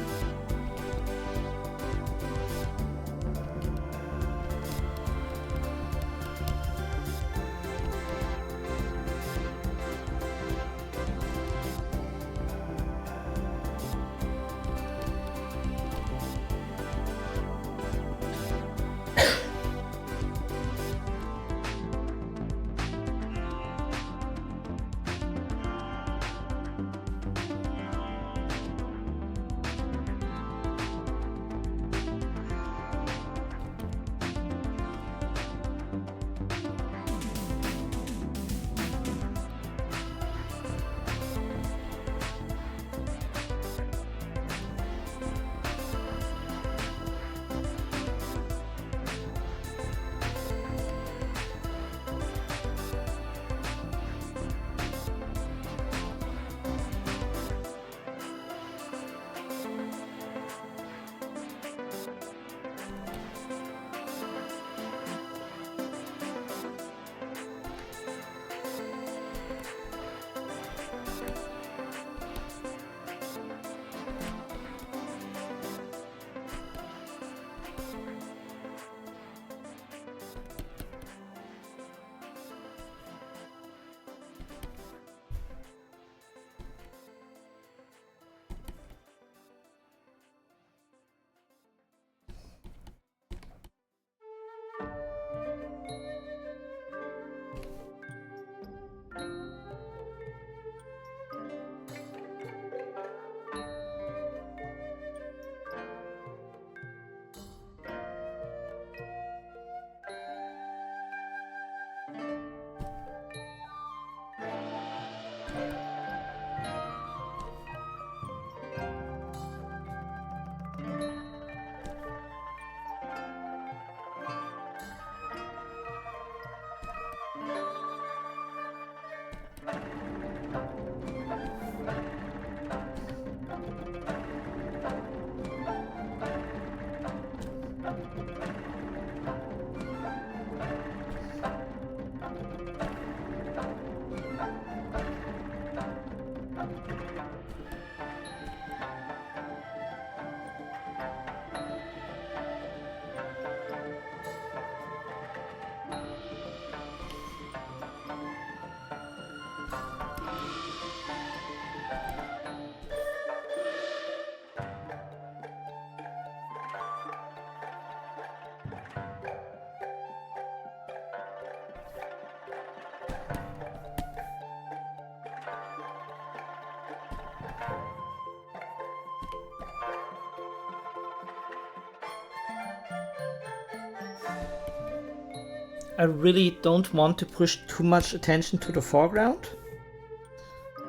I really don't want to push too much attention to the foreground.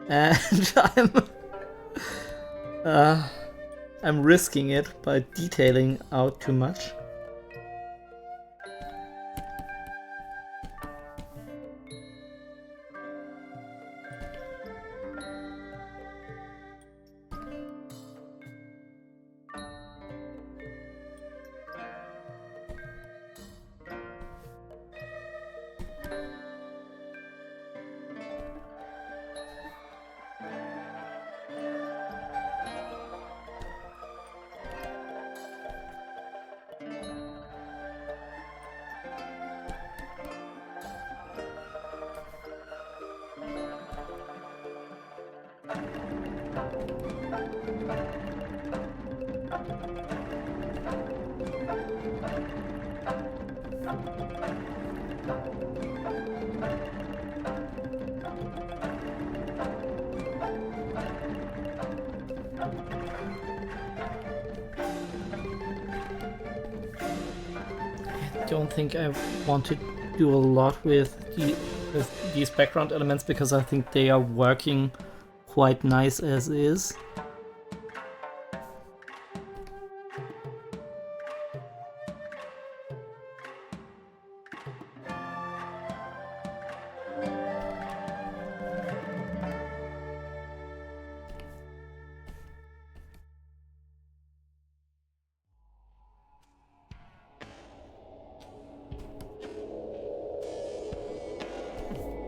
And I'm risking it by detailing out too much. I don't think I want to do a lot with these background elements because I think they are working quite nice as is.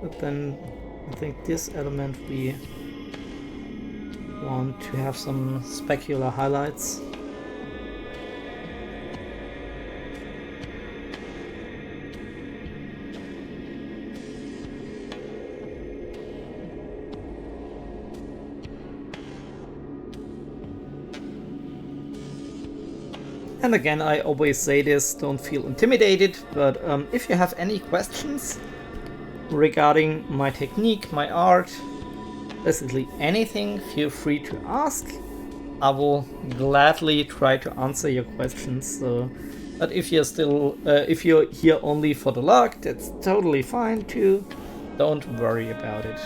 But then I think this element we want to have some specular highlights. And again, I always say this, don't feel intimidated, but if you have any questions regarding my technique, my art, basically anything, feel free to ask. I will gladly try to answer your questions. But if you're still, if you're here only for the luck, that's totally fine too. Don't worry about it.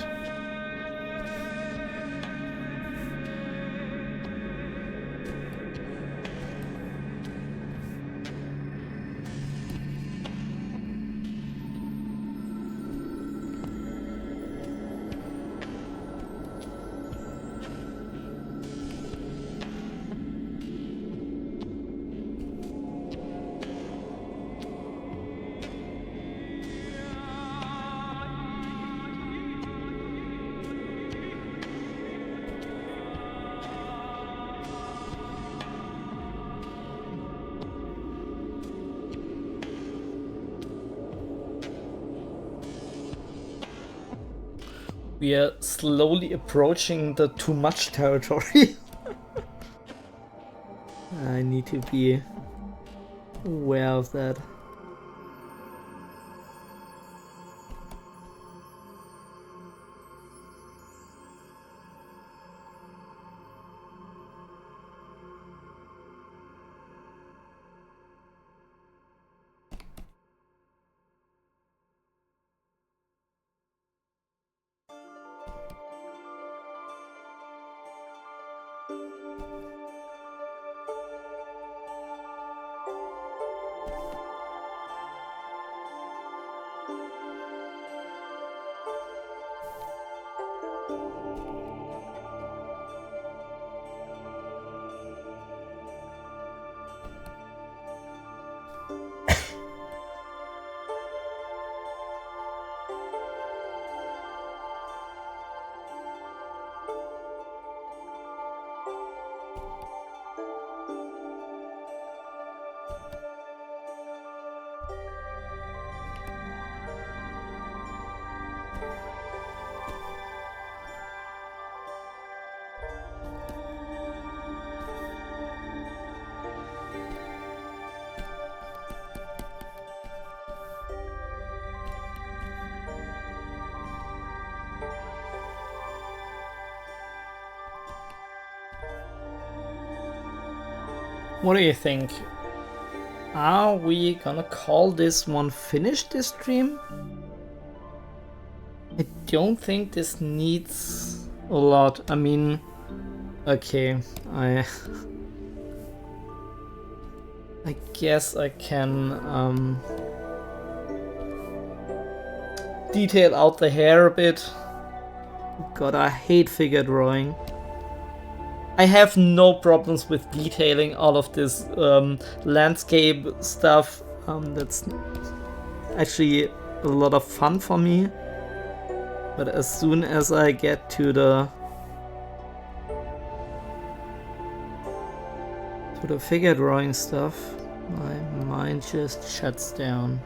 We are slowly approaching the too much territory. I need to be aware of that. What do you think? are we gonna call this one finished, this stream? I don't think this needs a lot. I mean, okay, I guess I can detail out the hair a bit. God, I hate figure drawing. I have no problems with detailing all of this landscape stuff. That's actually a lot of fun for me. But as soon as I get to the figure drawing stuff, my mind just shuts down.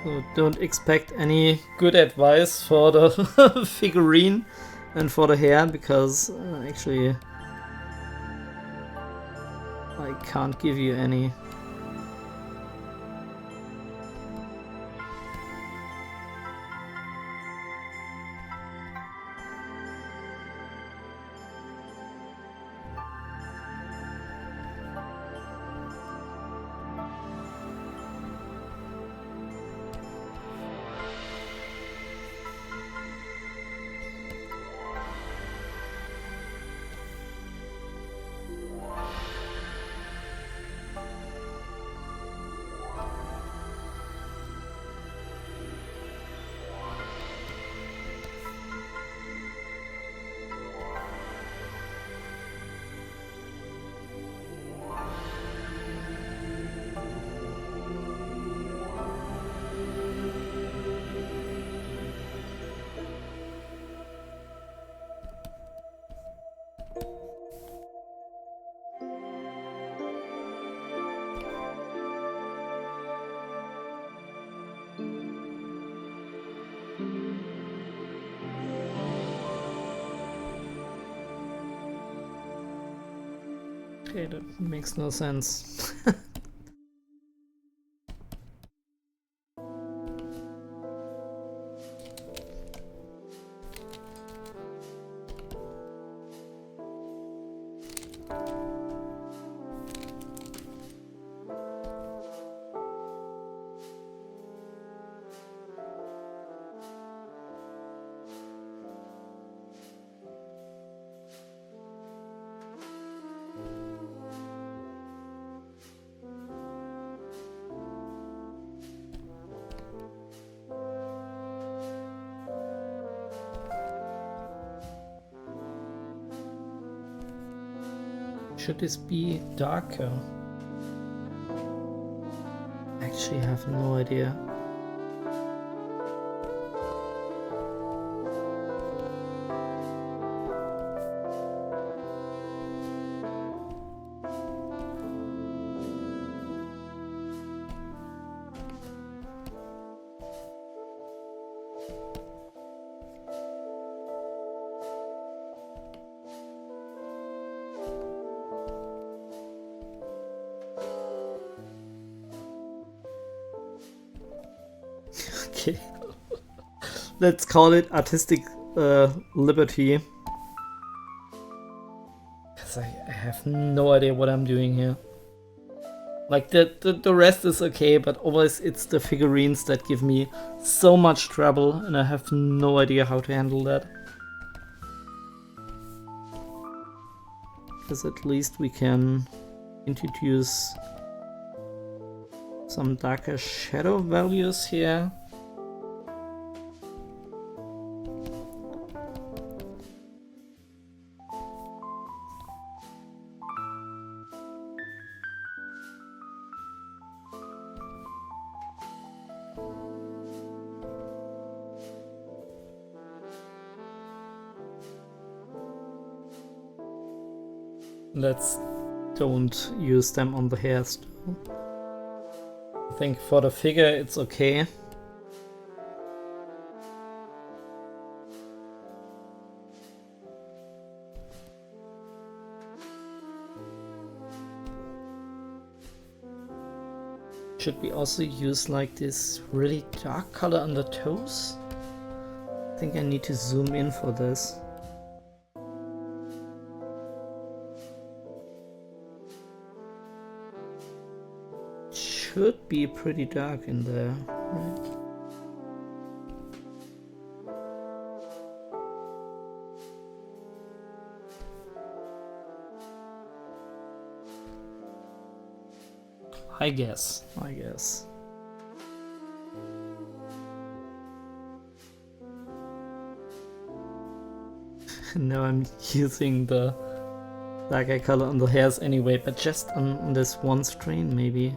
So don't expect any good advice for the figurine and for the hair, because actually I can't give you any. Okay, that makes no sense. Should this be darker? I actually have no idea. Okay, let's call it artistic liberty. Because I have no idea what I'm doing here. Like the rest is okay, but always it's the figurines that give me so much trouble, and I have no idea how to handle that. Because at least we can introduce some darker shadow values here. Let's don't use them on the hair still. I think for the figure it's okay. Should we also use like this really dark color on the toes? I think I need to zoom in for this. Should be pretty dark in there, right? I guess. Now I'm using the darker color on the hairs anyway, but just on this one strain maybe.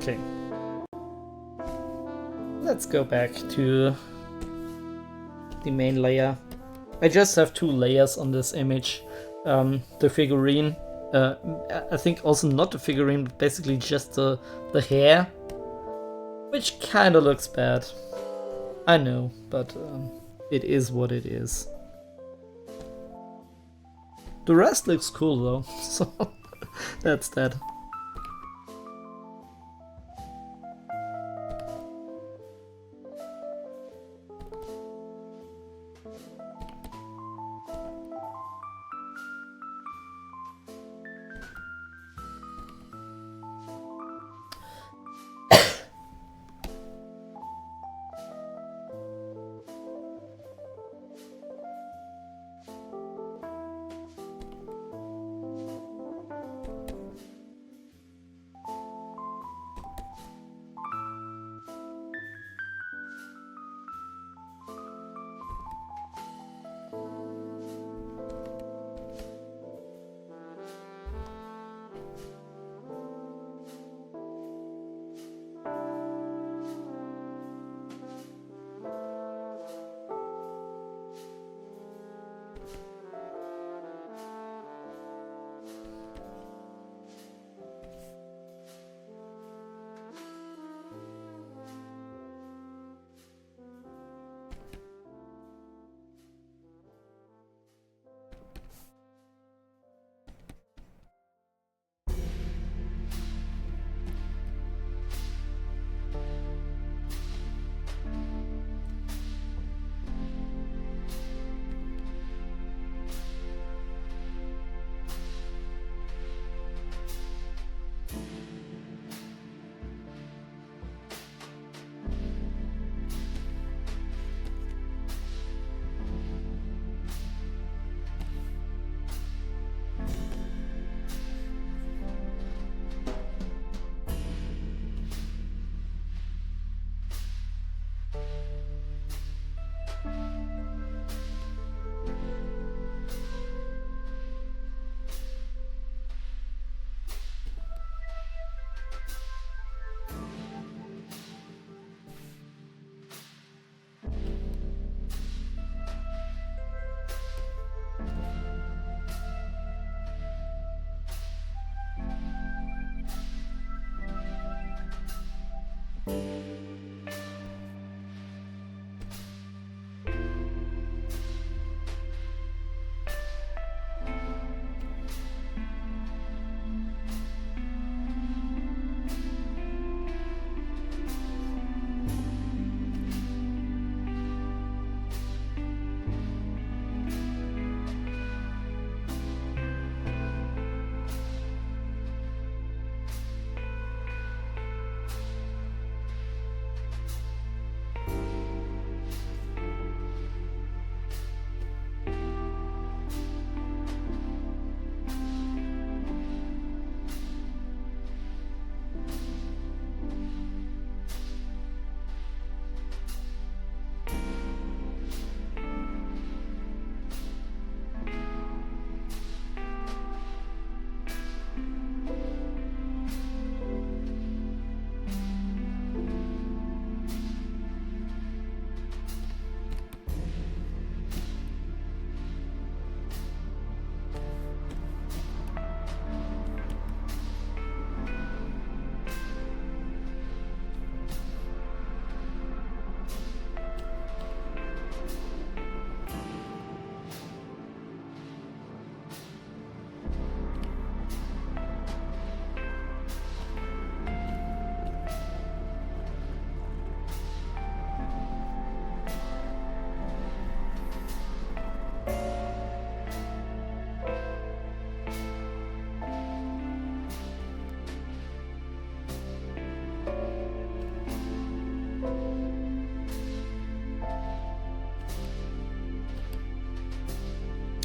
Okay. Let's go back to the main layer. I just have two layers on this image. The figurine, I think also not the figurine, but basically just the hair, which kind of looks bad. I know, but it is what it is. The rest looks cool though, so that's that.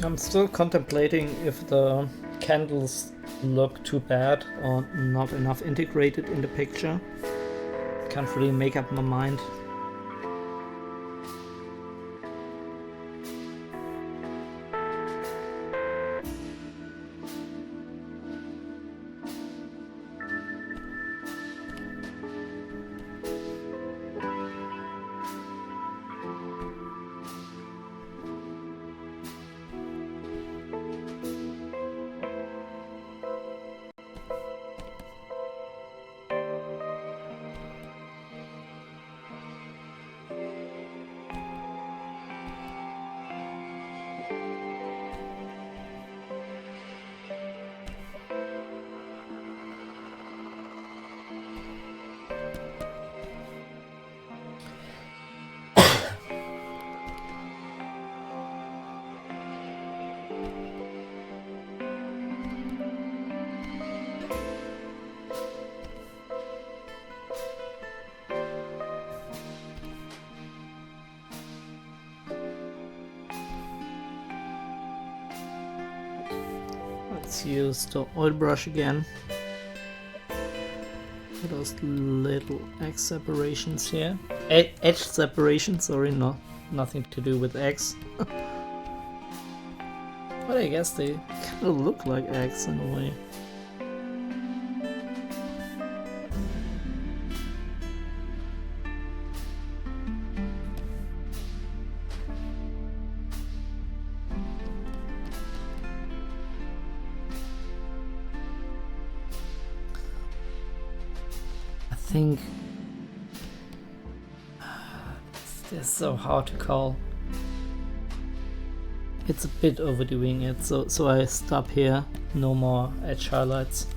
I'm still contemplating if the candles look too bad or not enough integrated in the picture. Can't really make up my mind. Let's use the oil brush again. For those little X separations here. Edge separations, sorry, no, nothing to do with X. But I guess they kind of look like X in a way. I think it's so hard to call. It's a bit overdoing it, so I stop here. No more edge highlights.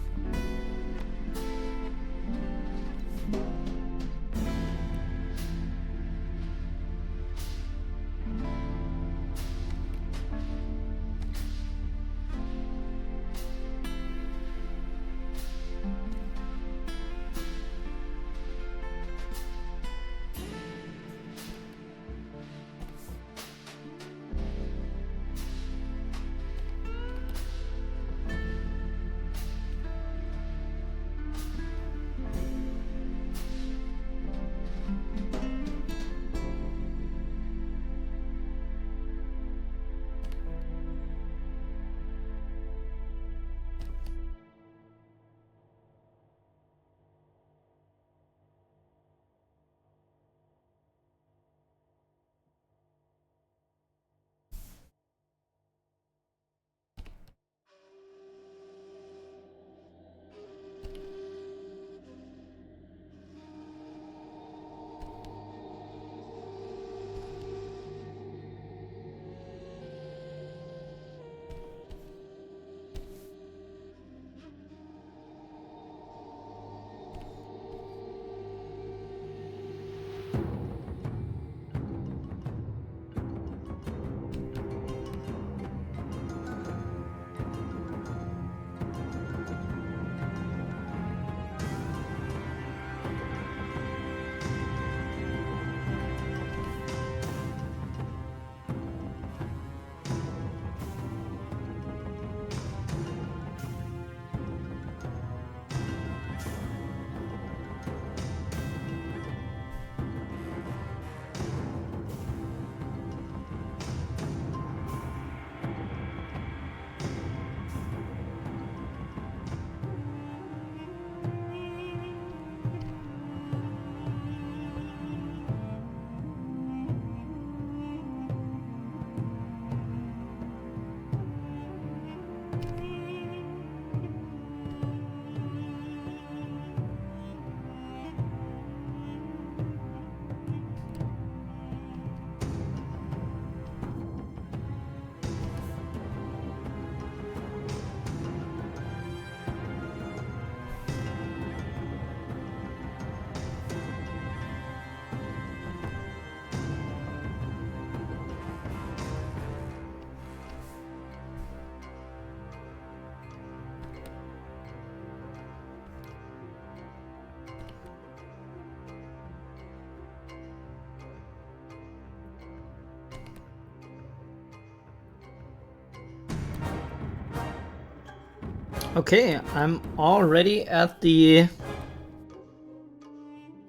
Okay, I'm already at the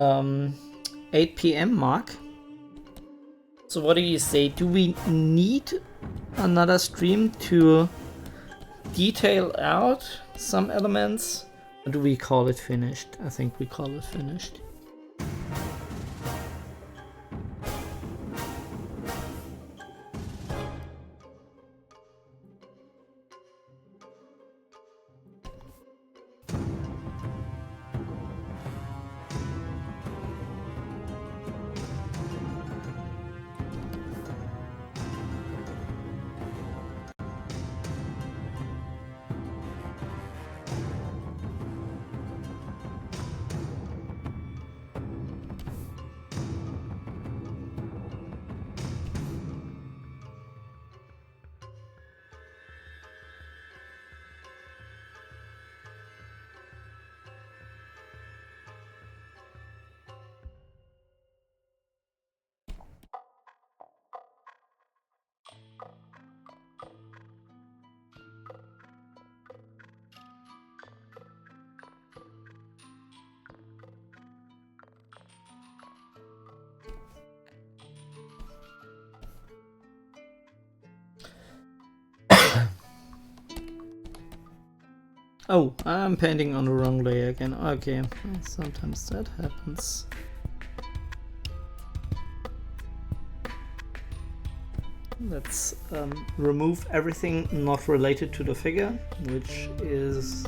8 p.m. mark. So what do you say? Do we need another stream to detail out some elements? Or do we call it finished? I think we call it finished. Oh, I'm painting on the wrong layer again. Okay, sometimes that happens. Let's remove everything not related to the figure, which is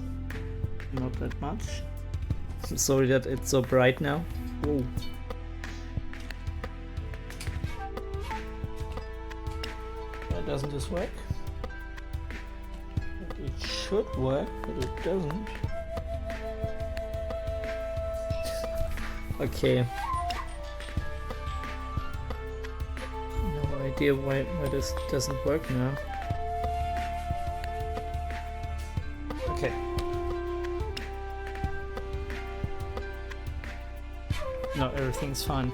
not that much. I'm sorry that it's so bright now. Whoa. Why doesn't this work? It should work, but it doesn't. Okay. No idea why this doesn't work now. Okay. No, everything's fine.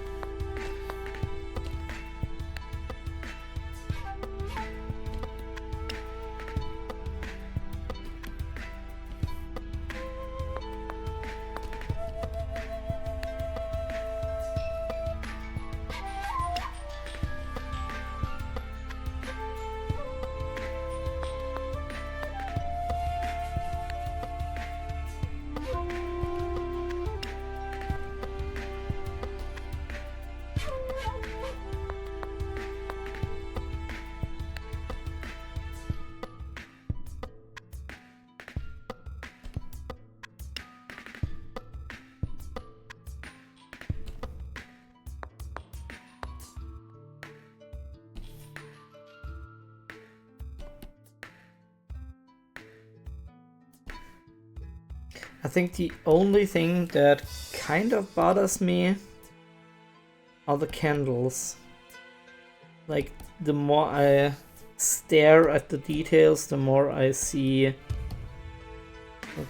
I think the only thing that kind of bothers me are the candles. Like, the more I stare at the details, the more I see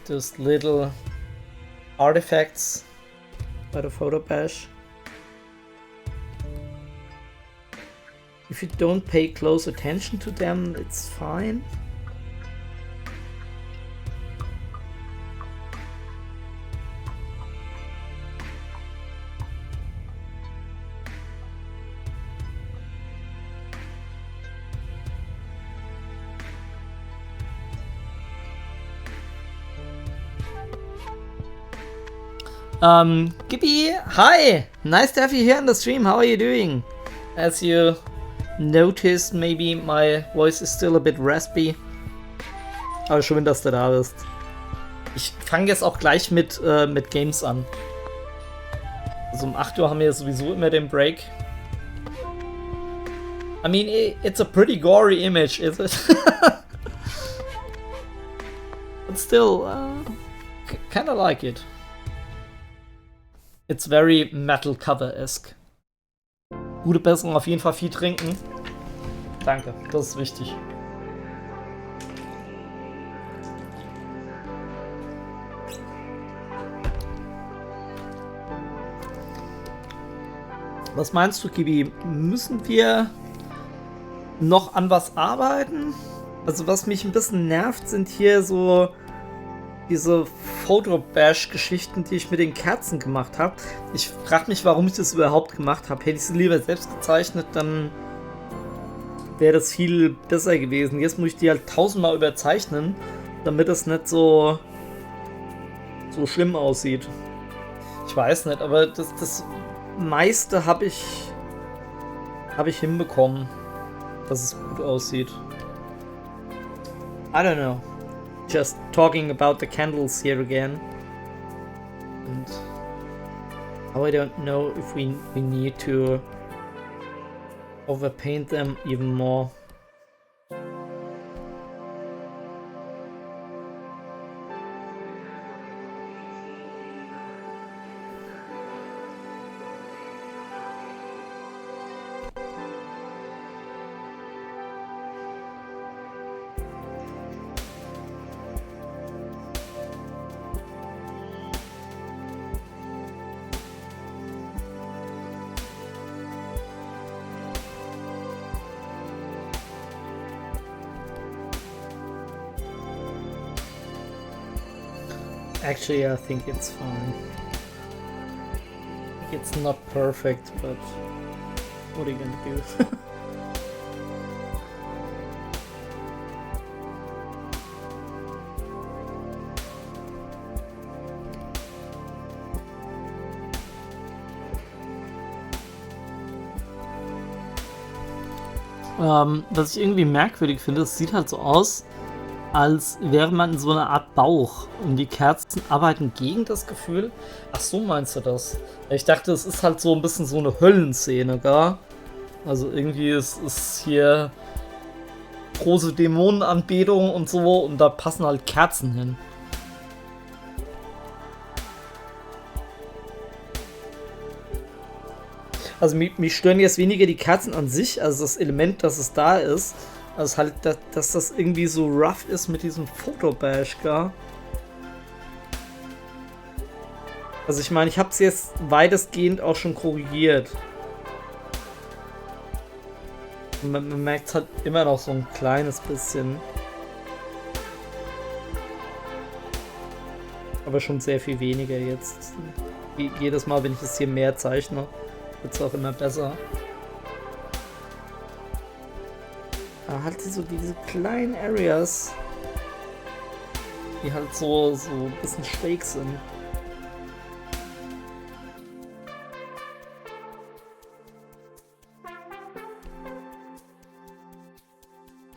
those little artifacts by the photo bash. If you don't pay close attention to them, it's fine. Gibby, hi! Nice to have you here on the stream. How are you doing? As you noticed, maybe my voice is still a bit raspy. Aber schön, dass du da bist. Ich fange jetzt auch gleich mit Games an. Also um 8 Uhr haben wir sowieso immer den Break. I mean, it's a pretty gory image, is it? But still, kinda like it. It's very metal cover-esque. Gute Besserung, auf jeden Fall viel trinken. Danke, das ist wichtig. Was meinst du, Kibi? Müssen wir noch an was arbeiten? Also was mich ein bisschen nervt, sind hier so diese Fotobash-Geschichten, die ich mit den Kerzen gemacht habe. Ich frage mich, warum ich das überhaupt gemacht habe. Hätte ich sie lieber selbst gezeichnet, dann wäre das viel besser gewesen. Jetzt muss ich die halt 1000-mal überzeichnen, damit es nicht so schlimm aussieht. Ich weiß nicht, aber das meiste habe ich hinbekommen, dass es gut aussieht. I don't know. Just talking about the candles here again. And now I don't know if we need to overpaint them even more. Actually, I think it's fine. It's not perfect, but what are you gonna do? Was ich irgendwie merkwürdig finde, es sieht halt so aus, als wäre man in so einer Art Bauch und die Kerzen arbeiten gegen das Gefühl. Ach so, meinst du das? Ich dachte, es ist halt so ein bisschen so eine Höllenszene, gar. Also irgendwie ist hier große Dämonenanbetung und so und da passen halt Kerzen hin. Also mich stören jetzt weniger die Kerzen an sich, also das Element, dass es da ist. Also halt, dass das irgendwie so rough ist mit diesem Fotobash, gell? Also ich meine, ich habe es jetzt weitestgehend auch schon korrigiert. Und man merkt es halt immer noch so ein kleines bisschen. Aber schon sehr viel weniger jetzt. Jedes Mal, wenn ich es hier mehr zeichne, wird es auch immer besser. Aber halt so diese kleinen Areas, die halt so ein bisschen schräg sind.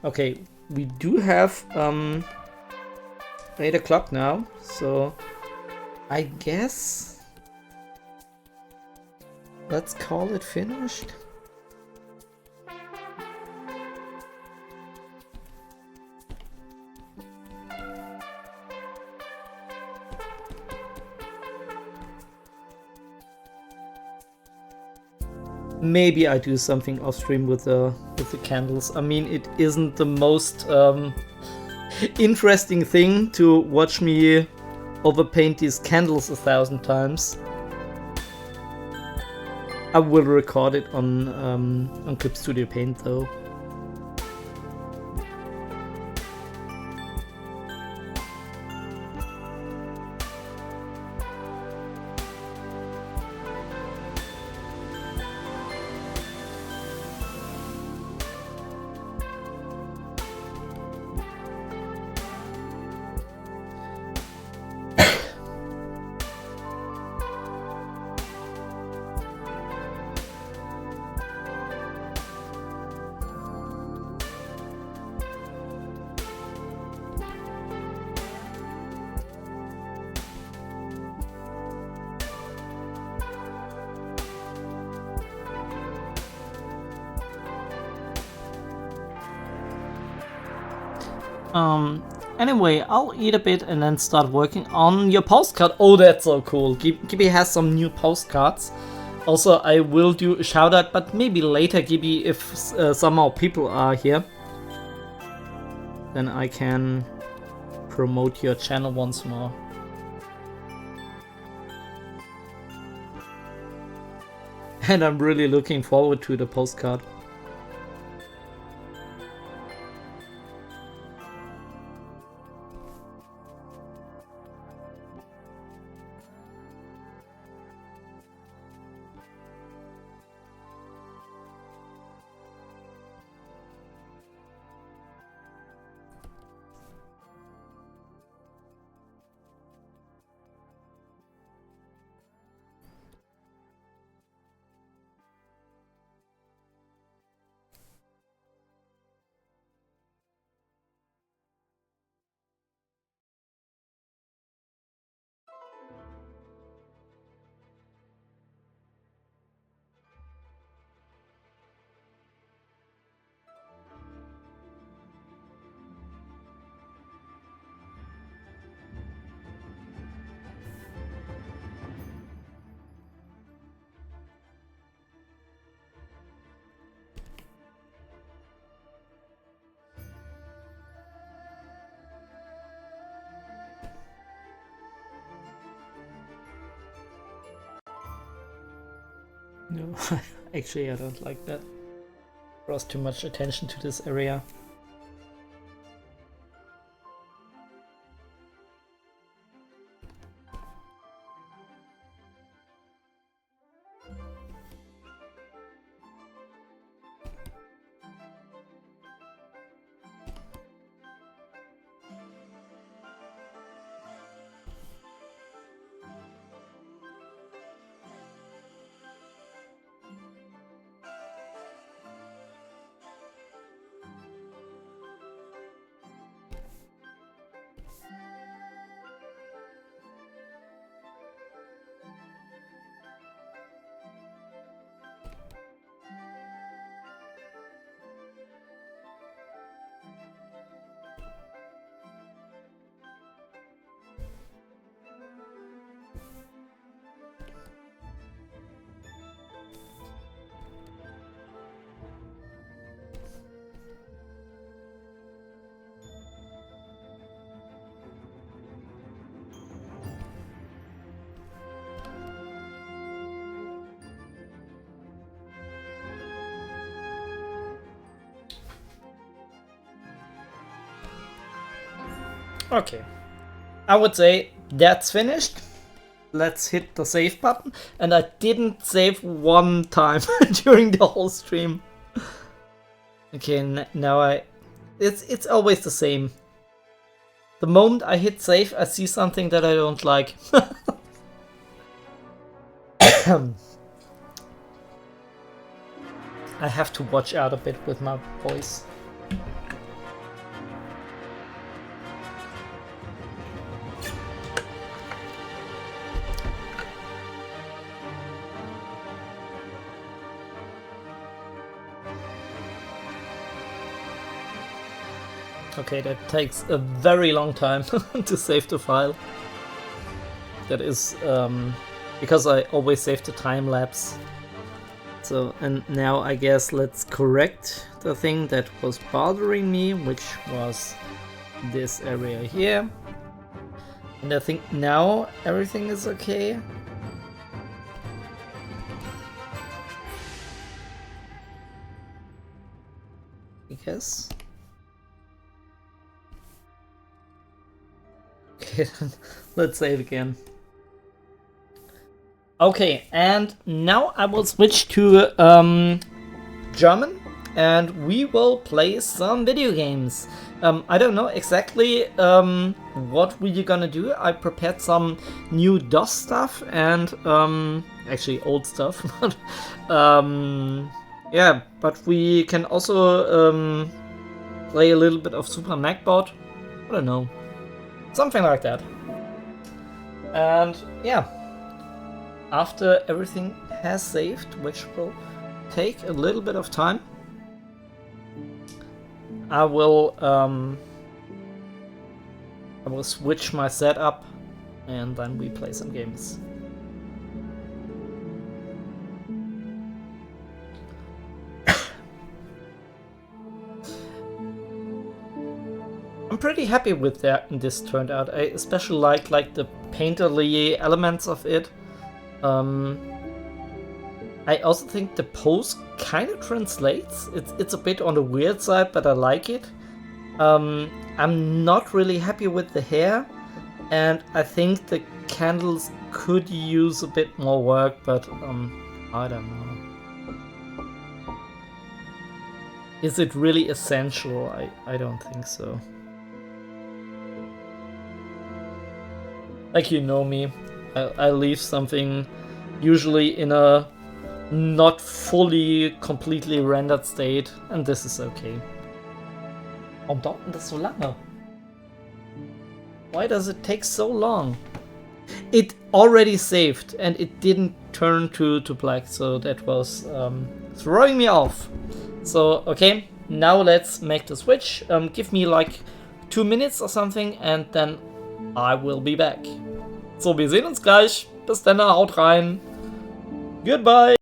Okay, we do have 8 o'clock now, so I guess let's call it finished. Maybe I do something off stream with the candles. I mean, it isn't the most interesting thing to watch me overpaint these candles 1,000 times. I will record it on Clip Studio Paint though. Anyway, I'll eat a bit and then start working on your postcard. Oh, that's so cool. Gibby has some new postcards. Also, I will do a shout out, but maybe later, Gibby, if somehow people are here, then I can promote your channel once more. And I'm really looking forward to the postcard. No, actually I don't like that. Draws too much attention to this area. Okay, I would say that's finished. Let's hit the save button. And I didn't save one time during the whole stream. Okay, now it's always the same. The moment I hit save, I see something that I don't like. I have to watch out a bit with my voice. Okay, that takes a very long time to save the file. That is because I always save the time lapse. So, and now I guess let's correct the thing that was bothering me, which was this area here. And I think now everything is okay. I guess. Okay, let's save again. Okay, and now I will switch to German, and we will play some video games. I don't know exactly what we're gonna do. I prepared some new DOS stuff and actually old stuff. Yeah, but we can also play a little bit of Super Macbot. I don't know. Something like that. And yeah, after everything has saved, which will take a little bit of time, I will switch my setup and then we play some games. I'm pretty happy with that this turned out. I especially like the painterly elements of it. I also think the pose kind of translates. It's a bit on the weird side, but I like it. I'm not really happy with the hair, and I think the candles could use a bit more work, but I don't know. Is it really essential? I don't think so. Like, you know me, I leave something usually in a not fully completely rendered state, and this is okay. Warum dauert denn das so lange? Why does it take so long? It already saved and it didn't turn to black, so that was throwing me off. So okay, now let's make the switch. Give me like 2 minutes or something and then I will be back. So, wir sehen uns gleich. Bis dann, haut rein. Goodbye.